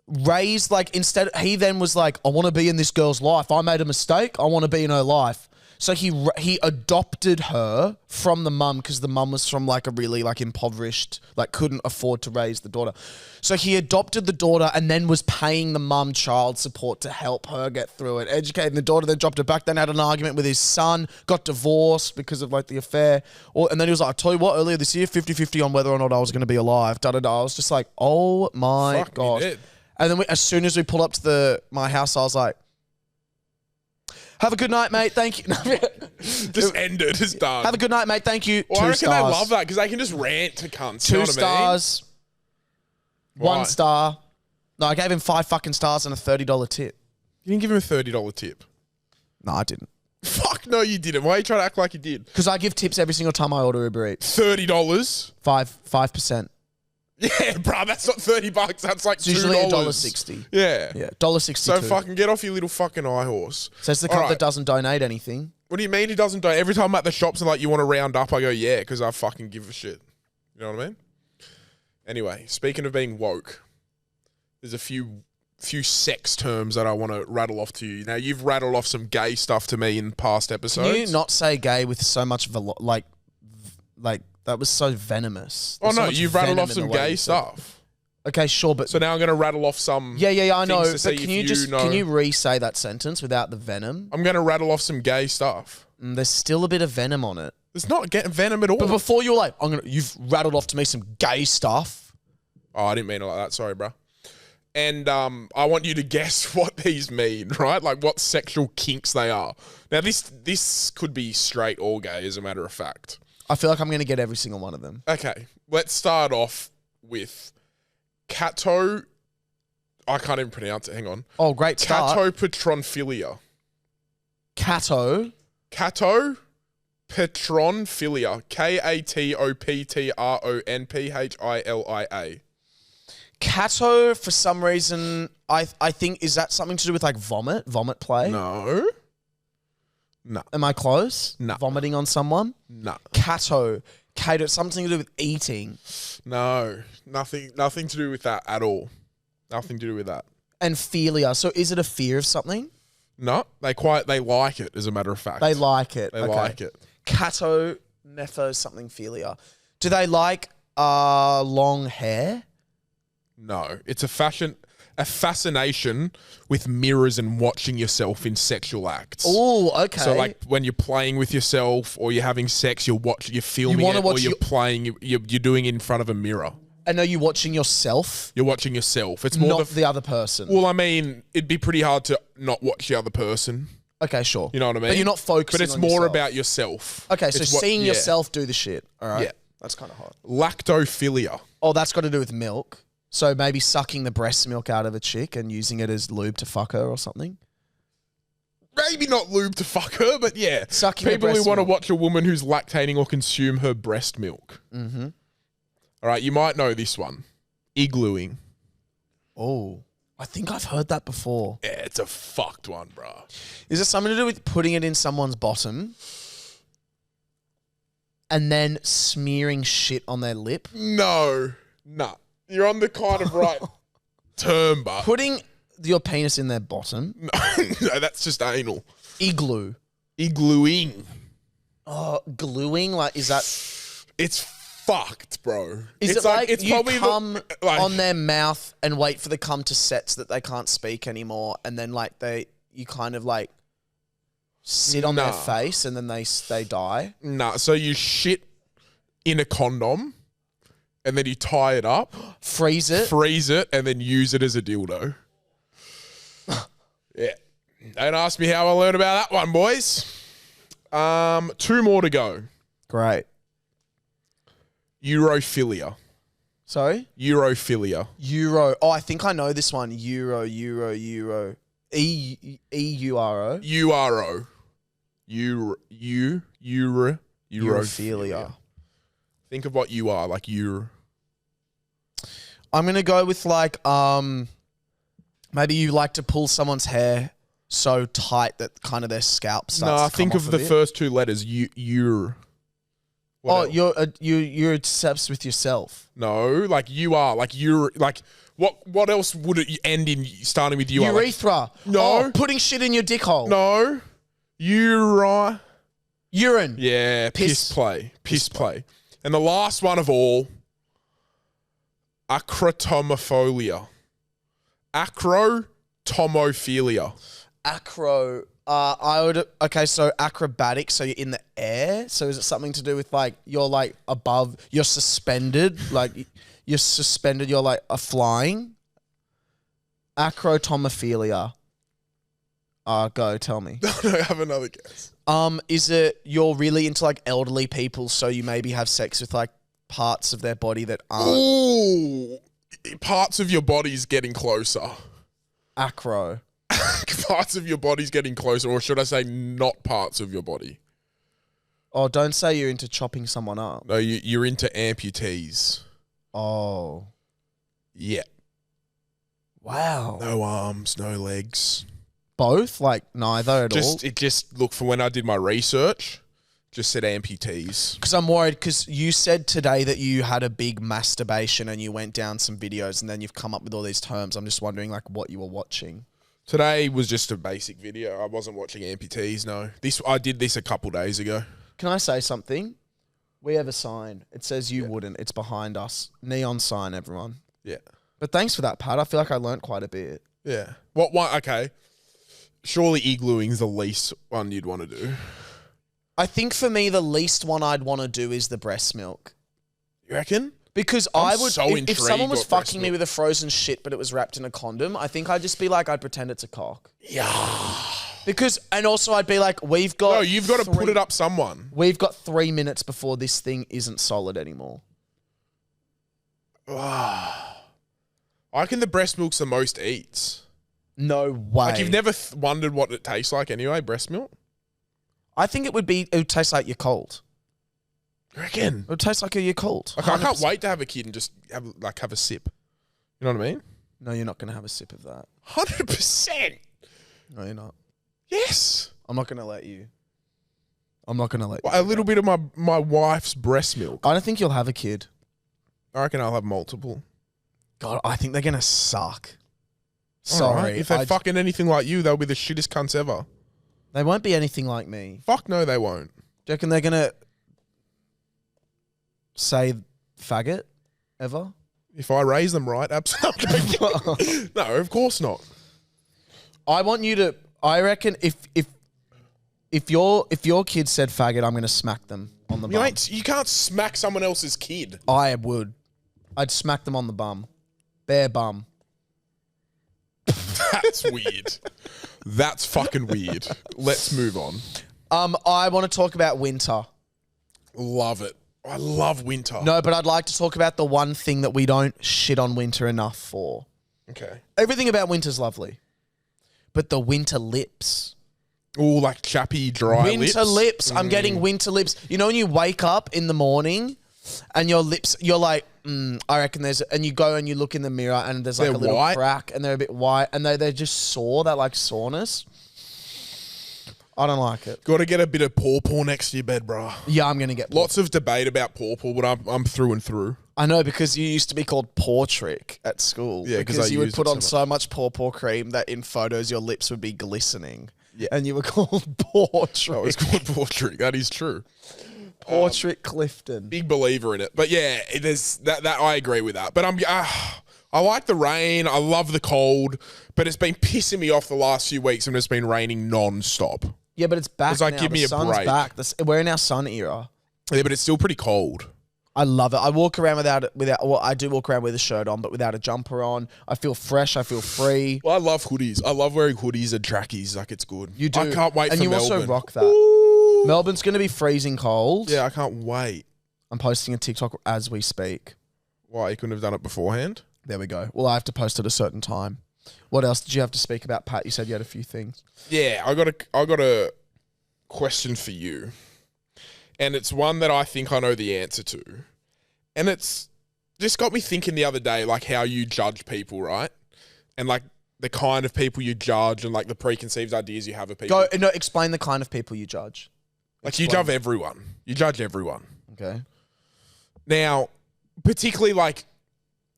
[SPEAKER 1] raised, like, he then was like, I want to be in this girl's life. I made a mistake. I want to be in her life. So he adopted her from the mum because the mum was from like a really like impoverished, like couldn't afford to raise the daughter. So he adopted the daughter and then was paying the mum child support to help her get through it, educating the daughter, then dropped her back, then had an argument with his son, got divorced because of like the affair. And then he was like, I tell you what, earlier this year, 50-50 on whether or not I was going to be alive. I was just like, oh my gosh. And then as soon as we pulled up to my house, I was like, have a good night, mate. Thank you.
[SPEAKER 2] Just end it. It's done.
[SPEAKER 1] Have a good night, mate. Thank you.
[SPEAKER 2] Well,
[SPEAKER 1] 2
[SPEAKER 2] I reckon
[SPEAKER 1] stars.
[SPEAKER 2] they love that because they can just rant to cunts.
[SPEAKER 1] 2
[SPEAKER 2] you know what
[SPEAKER 1] stars.
[SPEAKER 2] I mean?
[SPEAKER 1] 1 star. No, I gave him 5 fucking stars and a $30 tip.
[SPEAKER 2] You didn't give him a $30 tip.
[SPEAKER 1] No, I didn't.
[SPEAKER 2] Fuck no, you didn't. Why are you trying to act like you did?
[SPEAKER 1] Because I give tips every single time I order Uber Eats.
[SPEAKER 2] $30.
[SPEAKER 1] 5%.
[SPEAKER 2] Yeah, bro, that's not $30. That's like
[SPEAKER 1] It's
[SPEAKER 2] $2.
[SPEAKER 1] usually $1.60.
[SPEAKER 2] Yeah.
[SPEAKER 1] Yeah, $1.62.
[SPEAKER 2] So fucking get off your little fucking high horse.
[SPEAKER 1] Says the cunt that doesn't donate anything.
[SPEAKER 2] What do you mean he doesn't donate? Every time I'm at the shops and like you want to round up, I go, yeah, because I fucking give a shit. You know what I mean? Anyway, speaking of being woke, there's a few sex terms that I want to rattle off to you. Now, you've rattled off some gay stuff to me in past episodes.
[SPEAKER 1] Can you not say gay with so much like that was so venomous?
[SPEAKER 2] Oh, no, you've rattled off some gay stuff.
[SPEAKER 1] Okay, sure, but...
[SPEAKER 2] So now I'm going to rattle off some
[SPEAKER 1] Yeah, I know.
[SPEAKER 2] things to
[SPEAKER 1] But
[SPEAKER 2] see
[SPEAKER 1] can you re-say that sentence without the venom?
[SPEAKER 2] I'm going to rattle off some gay stuff.
[SPEAKER 1] There's still a bit of venom on it.
[SPEAKER 2] There's not getting venom at all.
[SPEAKER 1] But before you were like, you've rattled off to me some gay stuff.
[SPEAKER 2] Oh, I didn't mean it like that. Sorry, bro. And I want you to guess what these mean, right? Like what sexual kinks they are. Now, this could be straight or gay, as a matter of fact.
[SPEAKER 1] I feel like I'm going to get every single one of them.
[SPEAKER 2] Okay, let's start off with Cato. I can't even pronounce it. Hang on.
[SPEAKER 1] Oh, great start.
[SPEAKER 2] Catopatronphilia.
[SPEAKER 1] Cato.
[SPEAKER 2] Patronphilia. Katoptronphilia.
[SPEAKER 1] Cato, for some reason, I think, is that something to do with like vomit play?
[SPEAKER 2] No.
[SPEAKER 1] Am I close?
[SPEAKER 2] No.
[SPEAKER 1] Vomiting on someone?
[SPEAKER 2] No.
[SPEAKER 1] Cato, something to do with eating.
[SPEAKER 2] No. Nothing to do with that at all. Nothing to do with that.
[SPEAKER 1] And philia. So is it a fear of something?
[SPEAKER 2] No. They like it, as a matter of fact.
[SPEAKER 1] They like it.
[SPEAKER 2] They like it.
[SPEAKER 1] Cato, nepho, something philia. Do they like long hair?
[SPEAKER 2] No. It's a fascination with mirrors and watching yourself in sexual acts.
[SPEAKER 1] Oh, okay.
[SPEAKER 2] So like when you're playing with yourself or you're having sex, you're filming it, or you're playing, you're doing it in front of a mirror.
[SPEAKER 1] And are you watching yourself?
[SPEAKER 2] You're watching yourself. It's more
[SPEAKER 1] not the other person.
[SPEAKER 2] Well, I mean, it'd be pretty hard to not watch the other person.
[SPEAKER 1] Okay, sure.
[SPEAKER 2] You know what I mean?
[SPEAKER 1] But you're not focusing on
[SPEAKER 2] But it's more about yourself.
[SPEAKER 1] Okay, so seeing yourself do the shit. All right.
[SPEAKER 2] Yeah.
[SPEAKER 1] That's kind of hard.
[SPEAKER 2] Lactophilia.
[SPEAKER 1] Oh, that's got to do with milk. So maybe sucking the breast milk out of a chick and using it as lube to fuck her or something.
[SPEAKER 2] Maybe not lube to fuck her, but yeah.
[SPEAKER 1] Sucking her
[SPEAKER 2] People who
[SPEAKER 1] breast
[SPEAKER 2] want to
[SPEAKER 1] milk.
[SPEAKER 2] watch a woman who's lactating or consume her breast milk.
[SPEAKER 1] Mm-hmm.
[SPEAKER 2] All right, you might know this one. Iglooing.
[SPEAKER 1] Oh, I think I've heard that before.
[SPEAKER 2] Yeah, it's a fucked one, bro.
[SPEAKER 1] Is it something to do with putting it in someone's bottom and then smearing shit on their lip?
[SPEAKER 2] No. Nah. You're on the kind of right term, but...
[SPEAKER 1] Putting your penis in their bottom?
[SPEAKER 2] No, that's just anal.
[SPEAKER 1] Igloo.
[SPEAKER 2] Iglooing.
[SPEAKER 1] Oh, gluing? Like, is that...
[SPEAKER 2] It's fucked, bro.
[SPEAKER 1] Is
[SPEAKER 2] it's
[SPEAKER 1] it like
[SPEAKER 2] it's
[SPEAKER 1] you
[SPEAKER 2] probably
[SPEAKER 1] come on their mouth and wait for the cum to set so that they can't speak anymore, and then like you kind of like sit on their face and then they die?
[SPEAKER 2] Nah, so you shit in a condom and then you tie it up,
[SPEAKER 1] freeze it,
[SPEAKER 2] and then use it as a dildo. Yeah. Don't ask me how I learned about that one, boys. 2 more to go.
[SPEAKER 1] Great.
[SPEAKER 2] Europhilia.
[SPEAKER 1] Sorry?
[SPEAKER 2] Europhilia.
[SPEAKER 1] Euro. Oh, I think I know this one. Euro. EURO. Europhilia.
[SPEAKER 2] Think of what you are, like you.
[SPEAKER 1] I'm going to go with like, maybe you like to pull someone's hair so tight that kind of their scalp starts to come
[SPEAKER 2] think
[SPEAKER 1] off
[SPEAKER 2] of the
[SPEAKER 1] it.
[SPEAKER 2] first 2 letters. You're
[SPEAKER 1] obsessed with yourself.
[SPEAKER 2] No, like you are, like you're, like what else would it end in starting with you?
[SPEAKER 1] Urethra.
[SPEAKER 2] Are? Like, no.
[SPEAKER 1] Oh, putting shit in your dick hole.
[SPEAKER 2] No. Urine. Yeah, piss play. And the last one of all, acrotomophilia. Acrotomophilia.
[SPEAKER 1] So acrobatic, so you're in the air. So is it something to do with like, you're like above, you're suspended, you're like a flying? Acrotomophilia. Go, tell me.
[SPEAKER 2] No, have another guess.
[SPEAKER 1] Is it you're really into like elderly people, so you maybe have sex with like parts of their body that aren't?
[SPEAKER 2] Ooh, parts of your body's getting closer.
[SPEAKER 1] Acro.
[SPEAKER 2] Parts of your body's getting closer, or should I say not parts of your body?
[SPEAKER 1] Oh, don't say you're into chopping someone up.
[SPEAKER 2] No, you're into amputees.
[SPEAKER 1] Oh.
[SPEAKER 2] Yeah.
[SPEAKER 1] Wow.
[SPEAKER 2] No arms, no legs.
[SPEAKER 1] Both? Like neither at all?
[SPEAKER 2] It just looked, for when I did my research, just said amputees.
[SPEAKER 1] Because I'm worried, because you said today that you had a big masturbation and you went down some videos and then you've come up with all these terms. I'm just wondering like what you were watching.
[SPEAKER 2] Today was just a basic video. I wasn't watching amputees, no. I did this a couple days ago.
[SPEAKER 1] Can I say something? We have a sign. It says you wouldn't. It's behind us. Neon sign, everyone.
[SPEAKER 2] Yeah.
[SPEAKER 1] But thanks for that, Pat. I feel like I learnt quite a bit.
[SPEAKER 2] Yeah. What one? Okay. Surely iglooing's the least one you'd want to do.
[SPEAKER 1] I think for me, the least one I'd want to do is the breast milk.
[SPEAKER 2] You reckon?
[SPEAKER 1] Because
[SPEAKER 2] I'm
[SPEAKER 1] I would,
[SPEAKER 2] so
[SPEAKER 1] if
[SPEAKER 2] intrigued
[SPEAKER 1] someone was
[SPEAKER 2] what breast
[SPEAKER 1] fucking me
[SPEAKER 2] milk-
[SPEAKER 1] with a frozen shit, but it was wrapped in a condom, I think I'd just be like, I'd pretend it's a cock.
[SPEAKER 2] Yeah.
[SPEAKER 1] Because, and also I'd be like,
[SPEAKER 2] No, you've got to put it up someone.
[SPEAKER 1] We've got 3 minutes before this thing isn't solid anymore.
[SPEAKER 2] I reckon the breast milk's the most eats.
[SPEAKER 1] No way.
[SPEAKER 2] Like, you've never wondered what it tastes like anyway, breast milk?
[SPEAKER 1] I think it would taste like Yakult.
[SPEAKER 2] You reckon?
[SPEAKER 1] It would taste like a Yakult.
[SPEAKER 2] Like, I can't wait to have a kid and just have a sip. You know what I mean?
[SPEAKER 1] No, you're not going to have a sip of that.
[SPEAKER 2] 100%.
[SPEAKER 1] No, you're not.
[SPEAKER 2] Yes.
[SPEAKER 1] I'm not going to let you. I'm not going to let you.
[SPEAKER 2] A little bit of my wife's breast milk.
[SPEAKER 1] I don't think you'll have a kid.
[SPEAKER 2] I reckon I'll have multiple.
[SPEAKER 1] God, I think they're going to suck.
[SPEAKER 2] All
[SPEAKER 1] Sorry.
[SPEAKER 2] right. If they're fucking anything like you, they'll be the shittest cunts ever.
[SPEAKER 1] They won't be anything like me.
[SPEAKER 2] Fuck no, they won't.
[SPEAKER 1] Do you reckon they're going to say faggot ever?
[SPEAKER 2] If I raise them right, absolutely. No, of course not.
[SPEAKER 1] I want you to. I reckon if your kid said faggot, I'm going to smack them on the bum.
[SPEAKER 2] You can't smack someone else's kid.
[SPEAKER 1] I would. I'd smack them on the bum. Bare bum.
[SPEAKER 2] That's weird. That's fucking weird. Let's move on.
[SPEAKER 1] I want to talk about winter.
[SPEAKER 2] Love it. I love winter.
[SPEAKER 1] No, but I'd like to talk about the one thing that we don't shit on winter enough for.
[SPEAKER 2] Okay.
[SPEAKER 1] Everything about winter's lovely. But the winter lips.
[SPEAKER 2] Oh, like chappy, dry
[SPEAKER 1] Winter lips. I'm getting winter lips. You know when you wake up in the morning and your lips, you're like, I reckon there's, and you go and you look in the mirror and there's like
[SPEAKER 2] They're
[SPEAKER 1] a little
[SPEAKER 2] white?
[SPEAKER 1] crack and they're a bit white and they're just sore, that like soreness. I don't like it.
[SPEAKER 2] Got to get a bit of pawpaw next to your bed, bro.
[SPEAKER 1] Yeah, I'm going to get
[SPEAKER 2] Lots of debate about pawpaw, but I'm through and through.
[SPEAKER 1] I know, because you used to be called Paw Trick at school.
[SPEAKER 2] Yeah, 'cause
[SPEAKER 1] because
[SPEAKER 2] I
[SPEAKER 1] you would
[SPEAKER 2] used
[SPEAKER 1] put
[SPEAKER 2] it
[SPEAKER 1] on
[SPEAKER 2] so
[SPEAKER 1] so much paw cream that in photos your lips would be glistening. Yeah. And you were called Paw Trick.
[SPEAKER 2] Oh, it's called paw trick. That is true.
[SPEAKER 1] Paw Trick Clifton.
[SPEAKER 2] Big believer in it. But yeah, there's that I agree with that. But I like the rain. I love the cold. But it's been pissing me off the last few weeks when it's been raining non-stop.
[SPEAKER 1] Yeah, but it's back
[SPEAKER 2] It's like,
[SPEAKER 1] now.
[SPEAKER 2] give me
[SPEAKER 1] The
[SPEAKER 2] a
[SPEAKER 1] sun's
[SPEAKER 2] break.
[SPEAKER 1] back. We're in our sun era.
[SPEAKER 2] Yeah, but it's still pretty cold.
[SPEAKER 1] I love it. I walk around without. Well, I do walk around with a shirt on, but without a jumper on. I feel fresh. I feel free.
[SPEAKER 2] Well, I love hoodies. I love wearing hoodies and trackies. Like, it's good.
[SPEAKER 1] You do.
[SPEAKER 2] I can't wait
[SPEAKER 1] and
[SPEAKER 2] for
[SPEAKER 1] you
[SPEAKER 2] Melbourne.
[SPEAKER 1] also rock that.
[SPEAKER 2] Ooh.
[SPEAKER 1] Melbourne's going to be freezing cold.
[SPEAKER 2] Yeah, I can't wait.
[SPEAKER 1] I'm posting a TikTok as we speak.
[SPEAKER 2] Why, you couldn't have done it beforehand?
[SPEAKER 1] There we go. Well, I have to post at a certain time. What else did you have to speak about, Pat? You said you had a few things.
[SPEAKER 2] Yeah, I got a question for you. And it's one that I think I know the answer to. And it's just got me thinking the other day, like how you judge people, right? And like the kind of people you judge and like the preconceived ideas you have of people.
[SPEAKER 1] No, explain the kind of people you judge.
[SPEAKER 2] Like you judge everyone. You judge everyone.
[SPEAKER 1] Okay.
[SPEAKER 2] Now, particularly like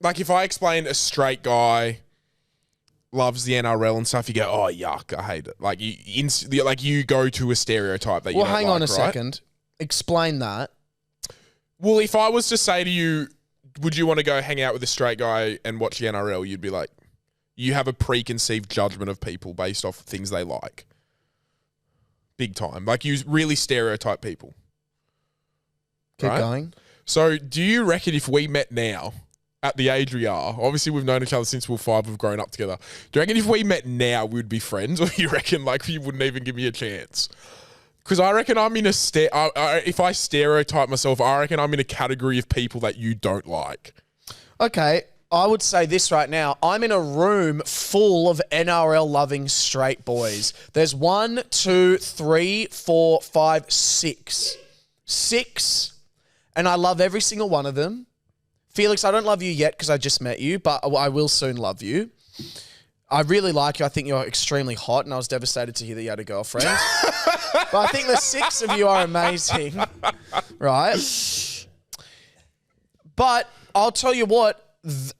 [SPEAKER 2] if I explain a straight guy loves the NRL and stuff, you go, oh yuck, I hate it. Like you go to a stereotype that you
[SPEAKER 1] Well,
[SPEAKER 2] don't
[SPEAKER 1] hang
[SPEAKER 2] like,
[SPEAKER 1] on a
[SPEAKER 2] right?
[SPEAKER 1] second. Explain that.
[SPEAKER 2] Well, if I was to say to you, would you want to go hang out with a straight guy and watch the NRL? You'd be like, you have a preconceived judgment of people based off things they like. Big time. Like you really stereotype people.
[SPEAKER 1] Keep
[SPEAKER 2] right?
[SPEAKER 1] going.
[SPEAKER 2] So do you reckon if we met now at the age we are, obviously we've known each other since we were 5, we've grown up together. Do you reckon if we met now, we'd be friends? Or you reckon like you wouldn't even give me a chance? Because I reckon I'm in a if I stereotype myself, I reckon I'm in a category of people that you don't like.
[SPEAKER 1] Okay. I would say this right now. I'm in a room full of NRL-loving straight boys. There's 1, 2, 3, 4, 5, 6. 6. And I love every single one of them. Felix, I don't love you yet because I just met you, but I will soon love you. I really like you. I think you're extremely hot, and I was devastated to hear that you had a girlfriend. But I think the 6 of you are amazing, right? But I'll tell you what,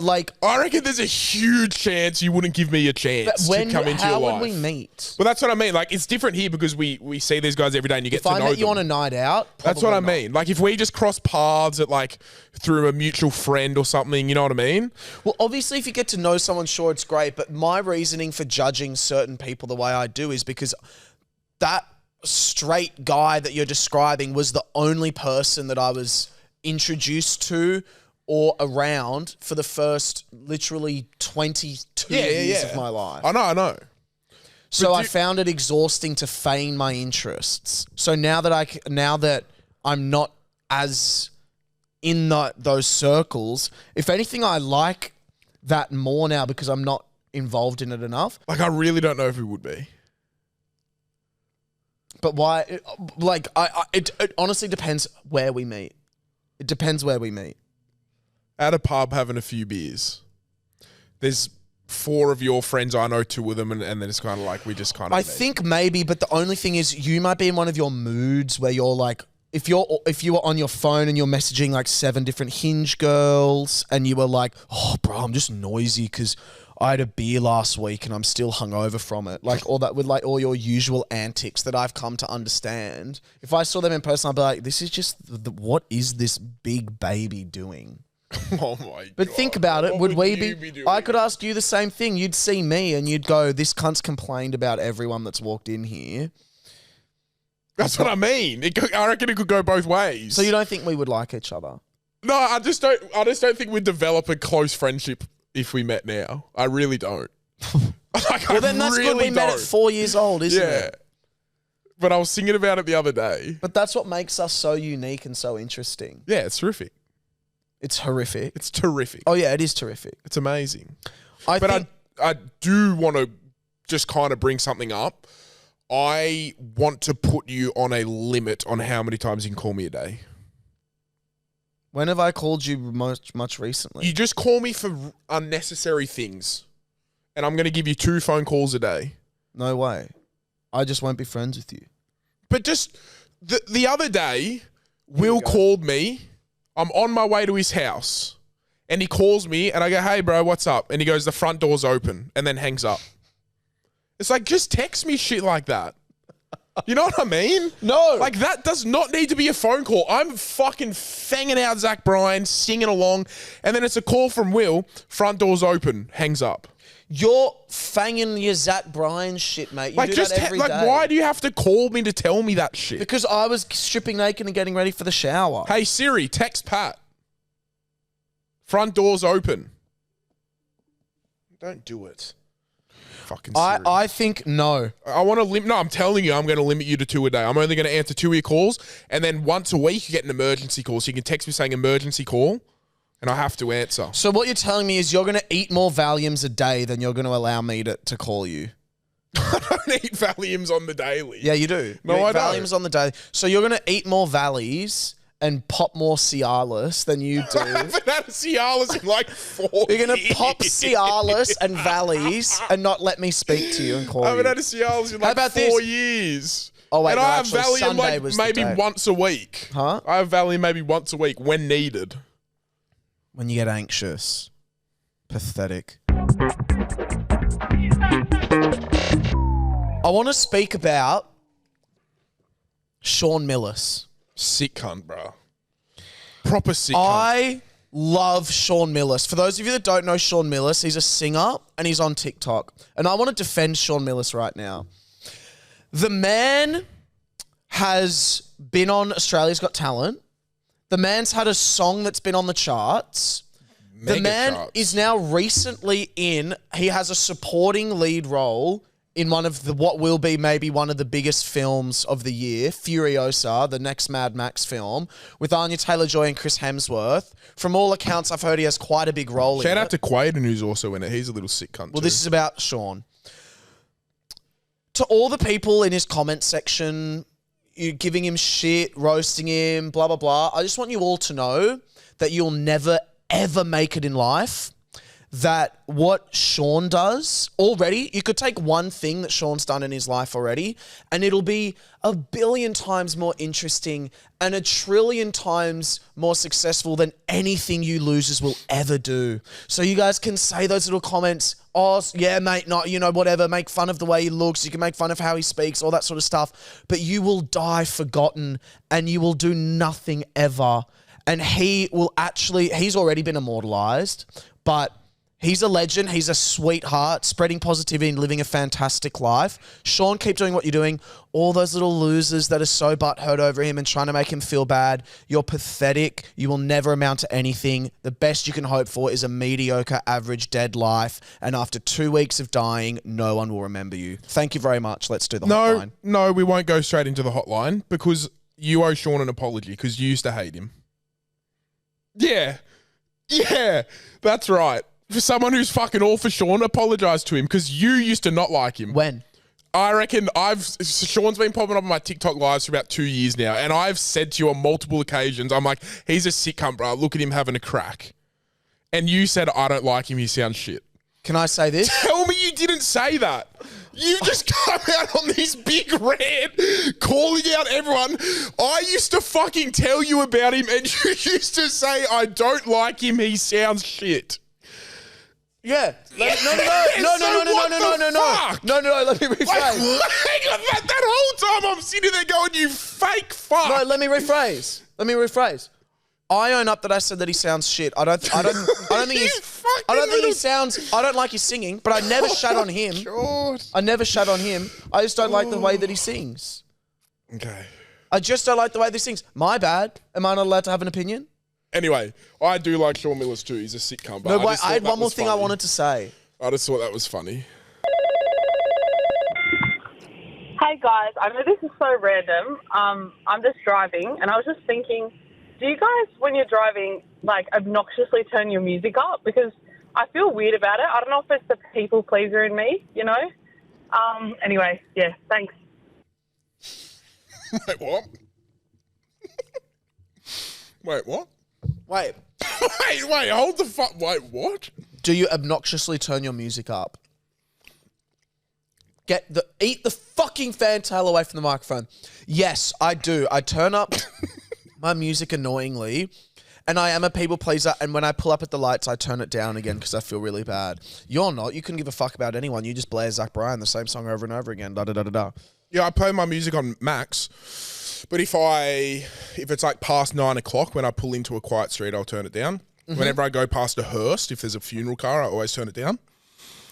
[SPEAKER 2] I reckon there's a huge chance you wouldn't give me a chance to come into your life.
[SPEAKER 1] How would we meet?
[SPEAKER 2] Well, that's what I mean. Like, it's different here because we see these guys every day and you get to know them.
[SPEAKER 1] If I met you on a night out,
[SPEAKER 2] that's what I
[SPEAKER 1] not.
[SPEAKER 2] mean. Like, if we just cross paths at like through a mutual friend or something, you know what I mean?
[SPEAKER 1] Well, obviously, if you get to know someone, sure, it's great. But my reasoning for judging certain people the way I do is because that straight guy that you're describing was the only person that I was introduced to or around for the first literally 22 years of my life.
[SPEAKER 2] I know.
[SPEAKER 1] So I found it exhausting to feign my interests. So now that I'm not as in those circles, if anything, I like that more now because I'm not involved in it enough.
[SPEAKER 2] Like, I really don't know if we would be.
[SPEAKER 1] But why? Like, it honestly depends where we meet. It depends where we meet.
[SPEAKER 2] At a pub having a few beers. There's 4 of your friends, I know 2 of them, and then it's kind of like we just kind of
[SPEAKER 1] I think maybe, but the only thing is you might be in one of your moods where you're like, if you were on your phone and you're messaging like 7 different Hinge girls and you were like, oh, bro, I'm just noisy because I had a beer last week and I'm still hungover from it. Like all that with like all your usual antics that I've come to understand. If I saw them in person, I'd be like, this is just, what is this big baby doing?
[SPEAKER 2] Oh my God.
[SPEAKER 1] But think about it.
[SPEAKER 2] What
[SPEAKER 1] Would we
[SPEAKER 2] you
[SPEAKER 1] be?
[SPEAKER 2] doing?
[SPEAKER 1] I could ask you the same thing. You'd see me and you'd go, this cunt's complained about everyone that's walked in here.
[SPEAKER 2] That's what I mean. I reckon it could go both ways.
[SPEAKER 1] So you don't think we would like each other?
[SPEAKER 2] No, I just don't think we'd develop a close friendship if we met now. I really don't.
[SPEAKER 1] Well, then that's good. We met at 4 years old, isn't it?
[SPEAKER 2] But I was thinking about it the other day.
[SPEAKER 1] But that's what makes us so unique and so interesting.
[SPEAKER 2] Yeah, it's terrific.
[SPEAKER 1] It's horrific.
[SPEAKER 2] It's terrific.
[SPEAKER 1] Oh, yeah, it is terrific.
[SPEAKER 2] It's amazing.
[SPEAKER 1] I
[SPEAKER 2] do want to just kind of bring something up. I want to put you on a limit on how many times you can call me a day.
[SPEAKER 1] When have I called you much recently?
[SPEAKER 2] You just call me for unnecessary things. And I'm going to give you 2 phone calls a day.
[SPEAKER 1] No way. I just won't be friends with you.
[SPEAKER 2] But just the other day, Will called me. I'm on my way to his house. And he calls me and I go, hey, bro, what's up? And he goes, the front door's open, and then hangs up. It's like, just text me shit like that. You know what I mean?
[SPEAKER 1] No.
[SPEAKER 2] Like, that does not need to be a phone call. I'm fucking fanging out Zach Bryan, singing along, and then it's a call from Will, front door's open, hangs up.
[SPEAKER 1] You're fanging your Zach Bryan shit, mate. You do that every day.
[SPEAKER 2] Why do you have to call me to tell me that shit?
[SPEAKER 1] Because I was stripping naked and getting ready for the shower.
[SPEAKER 2] Hey, Siri, text Pat. Front door's open. Don't do it. Fucking Siri.
[SPEAKER 1] I think no.
[SPEAKER 2] I want to limit. No, I'm telling you, I'm going to limit you to 2 a day. I'm only going to answer 2 of your calls, and then once a week you get an emergency call. So you can text me saying emergency call, and I have to answer.
[SPEAKER 1] So what you're telling me is you're going to eat more Valiums a day than you're going to allow me to call you.
[SPEAKER 2] I don't eat Valiums on the daily.
[SPEAKER 1] Yeah, you do.
[SPEAKER 2] No,
[SPEAKER 1] you eat
[SPEAKER 2] I don't.
[SPEAKER 1] Valiums on the daily. So you're going to eat more Valleys and pop more Cialis than you do.
[SPEAKER 2] I haven't had a Cialis in like 4 years.
[SPEAKER 1] You're going to pop Cialis and Valleys and not let me speak to you and call
[SPEAKER 2] I haven't
[SPEAKER 1] you.
[SPEAKER 2] had a Cialis in like
[SPEAKER 1] about
[SPEAKER 2] 4
[SPEAKER 1] this?
[SPEAKER 2] years.
[SPEAKER 1] Oh, wait,
[SPEAKER 2] and
[SPEAKER 1] no,
[SPEAKER 2] I have
[SPEAKER 1] actually,
[SPEAKER 2] Valium
[SPEAKER 1] Sunday
[SPEAKER 2] like
[SPEAKER 1] was the
[SPEAKER 2] maybe
[SPEAKER 1] day.
[SPEAKER 2] once a week.
[SPEAKER 1] Huh?
[SPEAKER 2] I have Valium maybe once a week when needed.
[SPEAKER 1] When you get anxious. Pathetic. I want to speak about Shawn Millis.
[SPEAKER 2] Sick cunt, bro. Proper sick cunt.
[SPEAKER 1] I love Shawn Millis. For those of you that don't know Shawn Millis, he's a singer and he's on TikTok. And I want to defend Shawn Millis right now. The man has been on Australia's Got Talent. The man's had a song that's been on the charts. The
[SPEAKER 2] Mega
[SPEAKER 1] man
[SPEAKER 2] charts.
[SPEAKER 1] is now recently he has a supporting lead role in one of what will be maybe one of the biggest films of the year, Furiosa, the next Mad Max film, with Anya Taylor-Joy and Chris Hemsworth. From all accounts, I've heard he has quite a big role in it.
[SPEAKER 2] Shout out to Quaden, who's also in it. He's a little sick cunt.
[SPEAKER 1] Well, this is about Shawn. To all the people in his comment section, you giving him shit, roasting him, blah, blah, blah, I just want you all to know that you'll never, ever make it in life. That what Shawn does already, you could take one thing that Shawn's done in his life already, and it'll be 1 billion times more interesting and 1 trillion times more successful than anything you losers will ever do. So you guys can say those little comments, oh, yeah, mate, not, whatever, make fun of the way he looks, you can make fun of how he speaks, all that sort of stuff, but you will die forgotten and you will do nothing ever. And he's already been immortalized, but he's a legend. He's a sweetheart, spreading positivity and living a fantastic life. Shawn, keep doing what you're doing. All those little losers that are so butthurt over him and trying to make him feel bad, you're pathetic. You will never amount to anything. The best you can hope for is a mediocre, average, dead life. And after 2 weeks of dying, no one will remember you. Thank you very much. Let's do the hotline.
[SPEAKER 2] No, we won't go straight into the hotline because you owe Shawn an apology because you used to hate him. Yeah, that's right. For someone who's fucking all for Shawn, apologise to him because you used to not like him.
[SPEAKER 1] When?
[SPEAKER 2] I reckon Shawn's been popping up on my TikTok lives for about 2 years now, and I've said to you on multiple occasions, I'm like, he's a sick cunt, bro. Look at him having a crack. And you said, I don't like him. He sounds shit.
[SPEAKER 1] Can I say this?
[SPEAKER 2] Tell me you didn't say that. You just come out on this big rant, calling out everyone. I used to fucking tell you about him, and you used to say, I don't like him. He sounds shit.
[SPEAKER 1] Yeah. No. Let me rephrase.
[SPEAKER 2] Hang on, that whole time I'm sitting there going, you fake fuck.
[SPEAKER 1] No, let me rephrase. I own up that I said that he sounds shit. I don't think I don't like his singing, but I never shat on him.
[SPEAKER 2] God.
[SPEAKER 1] I never shat on him. I just don't like the way that he sings.
[SPEAKER 2] Okay.
[SPEAKER 1] I just don't like the way that he sings. My bad. Am I not allowed to have an opinion?
[SPEAKER 2] Anyway, I do like Shawn Millis too. He's a sick cunt.
[SPEAKER 1] No, wait, I had one more thing I wanted to say.
[SPEAKER 2] I just thought that was funny.
[SPEAKER 4] Hey guys, I know this is so random. I'm just driving, and I was just thinking, do you guys, when you're driving, like obnoxiously turn your music up? Because I feel weird about it. I don't know if it's the people pleaser in me, you know. Anyway, yeah, thanks.
[SPEAKER 2] Wait, what? Wait, what?
[SPEAKER 1] Wait,
[SPEAKER 2] wait, hold the fuck. Wait, what?
[SPEAKER 1] do you obnoxiously turn your music up? Eat the fucking fantail away from the microphone. Yes, I do. I turn up my music annoyingly, and I am a people pleaser. And when I pull up at the lights, I turn it down again because I feel really bad. You're not. You couldn't give a fuck about anyone. You just blare Zach Bryan, the same song over and over again. Da da da da da.
[SPEAKER 2] Yeah, I play my music on max, but if it's like past 9 o'clock when I pull into a quiet street, I'll turn it down. Whenever I go past a hearse, if there's a funeral car, I always turn it down.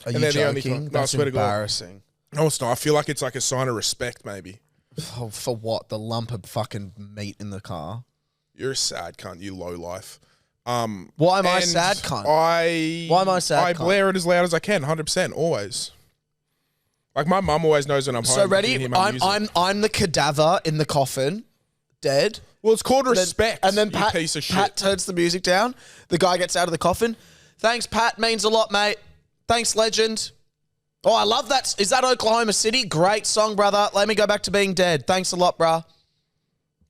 [SPEAKER 1] Are you joking?
[SPEAKER 2] No, I
[SPEAKER 1] That's
[SPEAKER 2] swear to God.
[SPEAKER 1] embarrassing.
[SPEAKER 2] No, it's not. I feel like it's like a sign of respect, maybe.
[SPEAKER 1] Oh, for what? The lump of fucking meat in the car?
[SPEAKER 2] You're a sad cunt, you low life.
[SPEAKER 1] Why am I sad cunt?
[SPEAKER 2] Why
[SPEAKER 1] am I sad
[SPEAKER 2] I
[SPEAKER 1] cunt?
[SPEAKER 2] blare it as loud as I can, 100%, always. Like my mum always knows when I'm home.
[SPEAKER 1] So
[SPEAKER 2] she can
[SPEAKER 1] ready?
[SPEAKER 2] hear my music.
[SPEAKER 1] I'm the cadaver in the coffin, dead.
[SPEAKER 2] Well, it's called respect.
[SPEAKER 1] And then
[SPEAKER 2] you
[SPEAKER 1] Pat,
[SPEAKER 2] piece of shit.
[SPEAKER 1] Pat turns the music down. The guy gets out of the coffin. Thanks, Pat. Means a lot, mate. Thanks, legend. Oh, I love that. Is that Oklahoma City? Great song, brother. Let me go back to being dead. Thanks a lot, bruh.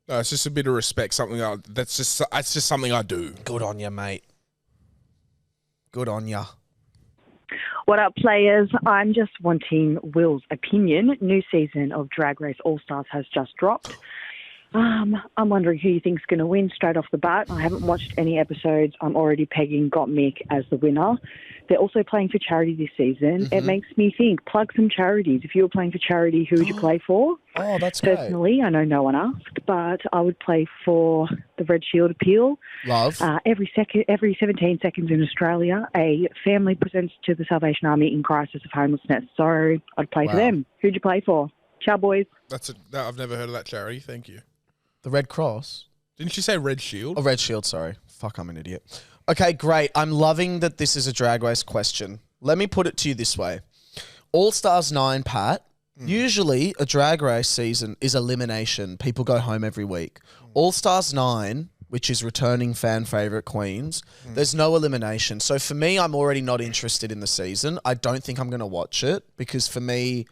[SPEAKER 2] No, it's just a bit of respect. That's just something I do.
[SPEAKER 1] Good on you, mate. Good on ya.
[SPEAKER 5] What up, players? I'm just wanting Will's opinion. New season of Drag Race All Stars has just dropped. I'm wondering who you think's going to win straight off the bat. I haven't watched any episodes. I'm already pegging Got Mick as the winner. They're also playing for charity this season. It makes me think, plug some charities. If you were playing for charity, who would you play for?
[SPEAKER 1] Oh, that's great.
[SPEAKER 5] Personally, I know no one asked, but I would play for the Red Shield Appeal.
[SPEAKER 1] Love.
[SPEAKER 5] Every 17 seconds in Australia, a family presents to the Salvation Army in crisis of homelessness. So I'd play for them. Who'd you play for? Ciao, boys.
[SPEAKER 2] No, I've never heard of that charity. Thank you.
[SPEAKER 1] The Red Cross?
[SPEAKER 2] Didn't you say Red Shield?
[SPEAKER 1] Oh, Red Shield, sorry. Fuck, I'm an idiot. Okay, great. I'm loving that this is a Drag Race question. Let me put it to you this way. All Stars 9, Pat, usually a Drag Race season is elimination. People go home every week. All Stars 9, which is returning fan favourite queens, there's no elimination. So for me, I'm already not interested in the season. I don't think I'm going to watch it because for me,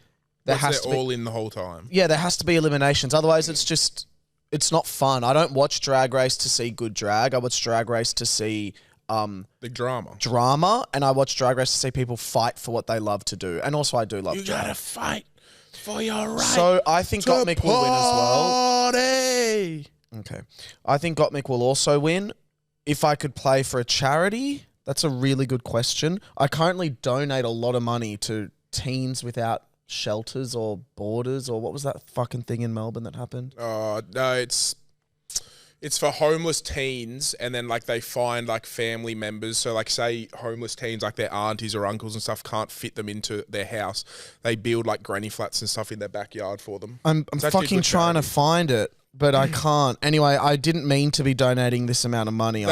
[SPEAKER 2] they're all in the whole time.
[SPEAKER 1] Yeah, there has to be eliminations. Otherwise, it's not fun. I don't watch Drag Race to see good drag. I watch Drag Race to see
[SPEAKER 2] the drama,
[SPEAKER 1] and I watch Drag Race to see people fight for what they love to do. And also, I do love.
[SPEAKER 2] You gotta fight for your right.
[SPEAKER 1] So I think Gottmik will win as well.
[SPEAKER 2] Party.
[SPEAKER 1] Okay, I think Gottmik will also win. If I could play for a charity, that's a really good question. I currently donate a lot of money to teens without shelters or borders, or what was that fucking thing in Melbourne that happened?
[SPEAKER 2] No, it's for homeless teens, and then like they find like family members. So like say homeless teens, like their aunties or uncles and stuff can't fit them into their house. They build like granny flats and stuff in their backyard for them.
[SPEAKER 1] I'm fucking trying to find it, but I can't. Anyway, I didn't mean to be donating this amount of money.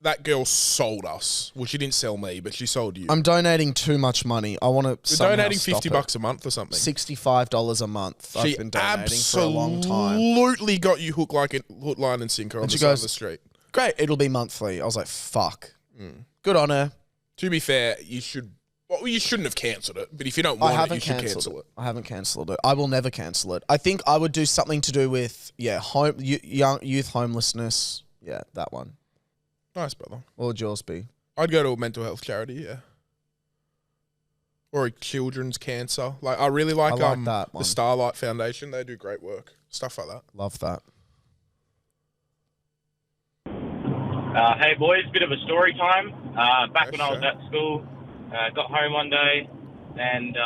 [SPEAKER 2] That girl sold us. Well, she didn't sell me, but she sold you.
[SPEAKER 1] I'm donating too much money. I want to.
[SPEAKER 2] You're donating $50 a month or something.
[SPEAKER 1] $65 a month. I've been donating for a long time.
[SPEAKER 2] Absolutely got you hook, line, and sinker on the side of the street.
[SPEAKER 1] Great, it'll be monthly. I was like, fuck. Good on her.
[SPEAKER 2] To be fair, you should. Well, you shouldn't have cancelled it. But if you don't want it, you should cancel it.
[SPEAKER 1] I haven't cancelled it. I will never cancel it. I think I would do something to do with youth homelessness. Yeah, that one.
[SPEAKER 2] Nice, brother.
[SPEAKER 1] What would yours be?
[SPEAKER 2] I'd go to a mental health charity, yeah. Or a children's cancer. Like I really like
[SPEAKER 1] that one.
[SPEAKER 2] The Starlight Foundation. They do great work. Stuff like that.
[SPEAKER 1] Love that.
[SPEAKER 6] Hey boys, bit of a story time. Back when I was at school, got home one day and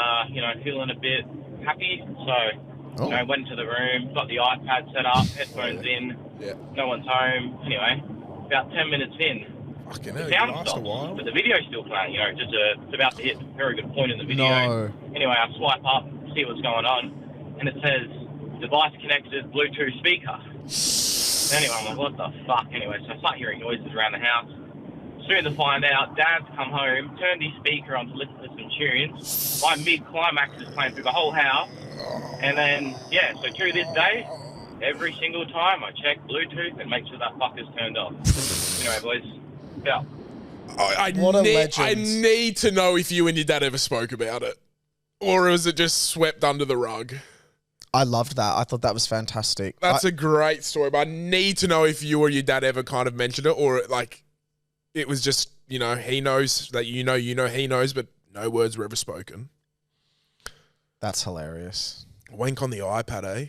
[SPEAKER 6] feeling a bit happy. So went to the room, got the iPad set up, headphones in. Yeah. No one's home. Anyway, about 10 minutes in, the sound stops, but the video's still playing. It's about to hit a very good point in the video.
[SPEAKER 1] No.
[SPEAKER 6] Anyway, I swipe up, see what's going on, and it says device connected Bluetooth speaker. Anyway, I'm like, what the fuck? Anyway, so I start hearing noises around the house. Soon to find out, Dad's come home, turned his speaker on to listen to some tunes. My mid-climax is playing through the whole house, And then, yeah, so to this day, every single time I check Bluetooth and make sure that fucker's turned off. Anyway, boys, yeah.
[SPEAKER 1] What a legend.
[SPEAKER 2] I need to know if you and your dad ever spoke about it. Or was it just swept under the rug?
[SPEAKER 1] I loved that. I thought that was fantastic.
[SPEAKER 2] That's a great story, but I need to know if you or your dad ever kind of mentioned it, or like it was just, he knows that he knows, but no words were ever spoken.
[SPEAKER 1] That's hilarious.
[SPEAKER 2] Wank on the iPad, eh?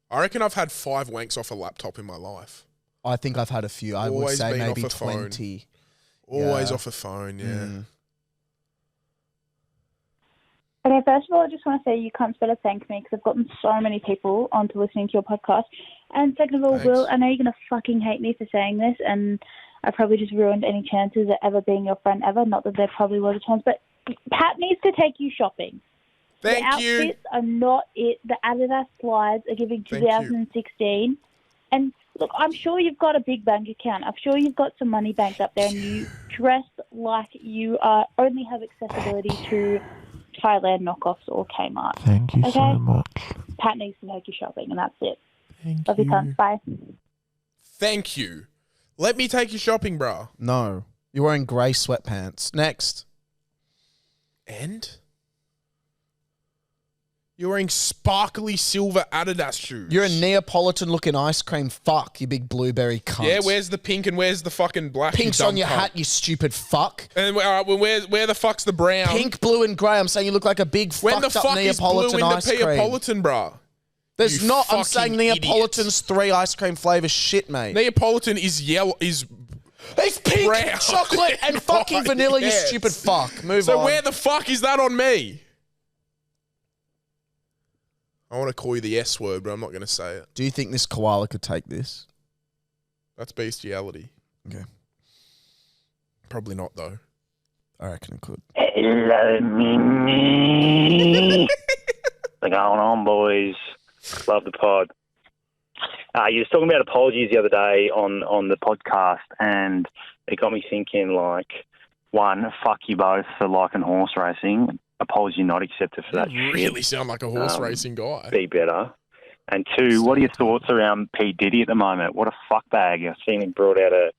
[SPEAKER 2] I reckon I've had 5 wanks off a laptop in my life.
[SPEAKER 1] I think I've had a few. I would
[SPEAKER 2] Always
[SPEAKER 1] say
[SPEAKER 2] been
[SPEAKER 1] maybe
[SPEAKER 2] off a phone.
[SPEAKER 1] 20.
[SPEAKER 2] Always
[SPEAKER 1] Yeah.
[SPEAKER 2] off a phone, yeah.
[SPEAKER 7] Okay, first of all, I just want to say you can't better thank me because I've gotten so many people onto listening to your podcast. And second of all,
[SPEAKER 2] Thanks.
[SPEAKER 7] Will, I know you're going to fucking hate me for saying this, and I probably just ruined any chances of ever being your friend ever. Not that there probably was a chance, but Pat needs to take you shopping.
[SPEAKER 2] Thank
[SPEAKER 7] the
[SPEAKER 2] you.
[SPEAKER 7] outfits are not it. The Adidas slides are giving
[SPEAKER 2] Thank you.
[SPEAKER 7] 2016. And look, I'm sure you've got a big bank account. I'm sure you've got some money banked up there, and you dress like you only have accessibility to Thailand knockoffs or Kmart.
[SPEAKER 2] Thank you
[SPEAKER 7] so much. Pat needs to take you shopping, and that's it.
[SPEAKER 2] Thank
[SPEAKER 7] Love you, tons. Bye.
[SPEAKER 2] Thank you. Let me take you shopping, bro.
[SPEAKER 1] No. You're wearing grey sweatpants. Next.
[SPEAKER 2] And? You're wearing sparkly silver Adidas shoes.
[SPEAKER 1] You're a Neapolitan-looking ice cream fuck, you big blueberry cunt.
[SPEAKER 2] Yeah, where's the pink and where's the fucking black?
[SPEAKER 1] Pink's
[SPEAKER 2] you
[SPEAKER 1] on your
[SPEAKER 2] dumb cunt?
[SPEAKER 1] hat, you stupid fuck.
[SPEAKER 2] And where the fuck's the brown?
[SPEAKER 1] Pink, blue, and grey. I'm saying you look like a big
[SPEAKER 2] When the
[SPEAKER 1] fucked up
[SPEAKER 2] fuck is blue
[SPEAKER 1] Neapolitan
[SPEAKER 2] in the
[SPEAKER 1] ice cream.
[SPEAKER 2] Neapolitan, bruh?
[SPEAKER 1] There's
[SPEAKER 2] You
[SPEAKER 1] not. I'm
[SPEAKER 2] fucking
[SPEAKER 1] saying Neapolitan's 3 ice cream flavours shit, mate.
[SPEAKER 2] Neapolitan is yellow. Is
[SPEAKER 1] It's pink,
[SPEAKER 2] brown.
[SPEAKER 1] chocolate, and fucking vanilla,
[SPEAKER 2] Yes.
[SPEAKER 1] you stupid fuck. Move
[SPEAKER 2] so
[SPEAKER 1] on.
[SPEAKER 2] where the fuck is that on me? I want to call you the S word, but I'm not going to say it.
[SPEAKER 1] Do you think this koala could take this?
[SPEAKER 2] That's bestiality.
[SPEAKER 1] Okay.
[SPEAKER 2] Probably not, though.
[SPEAKER 1] I reckon it could.
[SPEAKER 8] Hello, Mimi. What's going on, boys? Love the pod. You was talking about apologies the other day on the podcast, and it got me thinking, like, one, fuck you both for liking horse racing. Apology not accepted for that
[SPEAKER 2] You
[SPEAKER 8] shit.
[SPEAKER 2] really sound like a horse racing guy.
[SPEAKER 8] Be better. And two, what are your thoughts around P. Diddy at the moment? What a fuckbag. I've seen him brought out an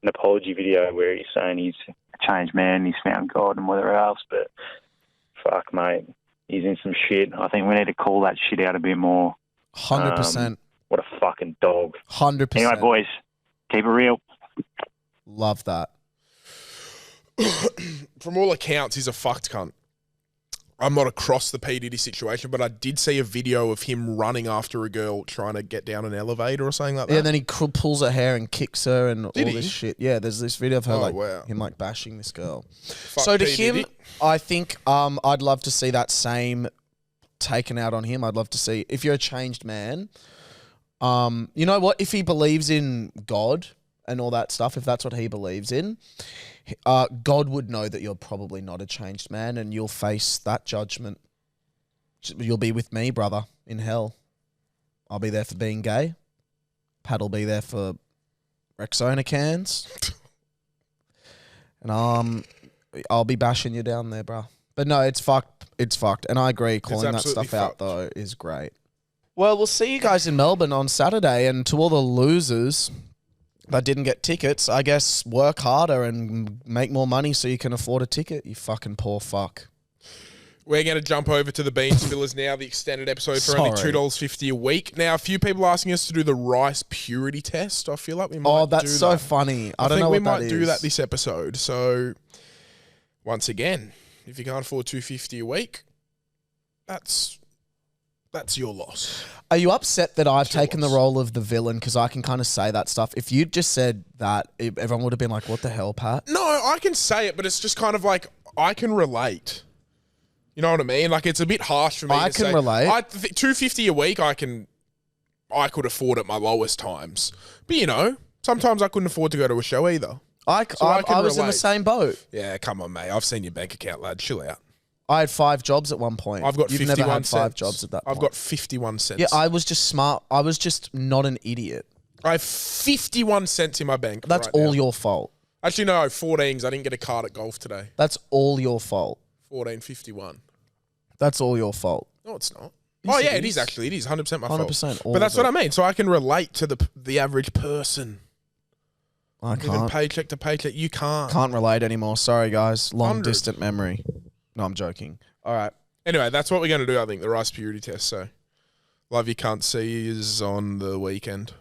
[SPEAKER 8] apology video where he's saying he's a changed man, he's found God and whatever else, but fuck, mate. He's in some shit. I think we need to call that shit out a bit more.
[SPEAKER 1] 100%.
[SPEAKER 8] What a fucking dog.
[SPEAKER 1] 100%.
[SPEAKER 8] Anyway, boys, keep it real.
[SPEAKER 1] Love that.
[SPEAKER 2] From all accounts, he's a fucked cunt. I'm not across the P. Diddy situation, but I did see a video of him running after a girl trying to get down an elevator or something like that.
[SPEAKER 1] Yeah, and then he pulls her hair and kicks her and
[SPEAKER 2] Did
[SPEAKER 1] all
[SPEAKER 2] he?
[SPEAKER 1] this shit. Yeah, there's this video of her
[SPEAKER 2] wow.
[SPEAKER 1] him bashing this girl.
[SPEAKER 2] Fuck
[SPEAKER 1] so to
[SPEAKER 2] P.
[SPEAKER 1] him,
[SPEAKER 2] Diddy.
[SPEAKER 1] I think I'd love to see that same taken out on him. I'd love to see if you're a changed man. You know what? If he believes in God and all that stuff, if that's what he believes in, God would know that you're probably not a changed man, and you'll face that judgment. You'll be with me, brother, in hell. I'll be there for being gay. Pat'll be there for Rexona cans. And I'll be bashing you down there, bro. But no, it's fucked. It's fucked. And I agree, calling that
[SPEAKER 2] absolutely
[SPEAKER 1] stuff out,
[SPEAKER 2] fucked.
[SPEAKER 1] though, is great. Well, we'll see you guys in Melbourne on Saturday. And to all the losers that didn't get tickets, I guess work harder and make more money so you can afford a ticket, you fucking poor fuck.
[SPEAKER 2] We're going to jump over to the Beans Fillers now, the extended episode for only
[SPEAKER 1] Sorry.
[SPEAKER 2] $2.50 a week. Now, a few people asking us to do the rice purity test. I feel like we might
[SPEAKER 1] That's
[SPEAKER 2] do
[SPEAKER 1] so
[SPEAKER 2] that.
[SPEAKER 1] funny. I
[SPEAKER 2] I
[SPEAKER 1] don't
[SPEAKER 2] think
[SPEAKER 1] know
[SPEAKER 2] we
[SPEAKER 1] what
[SPEAKER 2] might
[SPEAKER 1] that
[SPEAKER 2] do
[SPEAKER 1] is.
[SPEAKER 2] that this episode. So, once again, if you can't afford $2.50 a week, that's your loss.
[SPEAKER 1] Are you upset that I've taken the
[SPEAKER 2] loss.
[SPEAKER 1] role of the villain because I can kind of say that stuff? If you just said that, everyone would have been like, what the hell, Pat?
[SPEAKER 2] No, I can say it, but it's just kind of like I can relate. You know what I mean? Like, it's a bit harsh for me
[SPEAKER 1] I
[SPEAKER 2] to
[SPEAKER 1] can
[SPEAKER 2] say.
[SPEAKER 1] relate.
[SPEAKER 2] $2.50 a week, I could afford at my lowest times. But, you know, sometimes I couldn't afford to go to a show either.
[SPEAKER 1] I
[SPEAKER 2] can
[SPEAKER 1] was in the
[SPEAKER 2] relate.
[SPEAKER 1] same boat.
[SPEAKER 2] Yeah, come on, mate. I've seen your bank account, lad. Chill out.
[SPEAKER 1] I had 5 jobs at one point.
[SPEAKER 2] I've got
[SPEAKER 1] You've
[SPEAKER 2] 51
[SPEAKER 1] never had
[SPEAKER 2] cents.
[SPEAKER 1] 5 jobs at that point.
[SPEAKER 2] I've got 51 cents.
[SPEAKER 1] Yeah, I was just smart. I was just not an idiot.
[SPEAKER 2] I have 51 cents in my bank.
[SPEAKER 1] That's
[SPEAKER 2] right
[SPEAKER 1] all
[SPEAKER 2] now.
[SPEAKER 1] your fault.
[SPEAKER 2] Actually, no, 14s. I didn't get a card at golf today.
[SPEAKER 1] That's all your fault.
[SPEAKER 2] 14.51.
[SPEAKER 1] That's all your fault.
[SPEAKER 2] No, it's not. Oh
[SPEAKER 1] Yes,
[SPEAKER 2] yeah,
[SPEAKER 1] it
[SPEAKER 2] it is
[SPEAKER 1] is.
[SPEAKER 2] actually. It is 100% my fault.
[SPEAKER 1] 100%. all
[SPEAKER 2] But that's
[SPEAKER 1] of
[SPEAKER 2] what
[SPEAKER 1] it.
[SPEAKER 2] I mean. So I can relate to the average person.
[SPEAKER 1] I
[SPEAKER 2] Living
[SPEAKER 1] can't.
[SPEAKER 2] paycheck to paycheck. You can't.
[SPEAKER 1] Can't relate anymore. Sorry, guys. Long
[SPEAKER 2] 100.
[SPEAKER 1] distant memory. No, I'm joking. All right.
[SPEAKER 2] Anyway, that's what we're going to do, I think, the rice purity test. So, love you, cunt. See you on the weekend.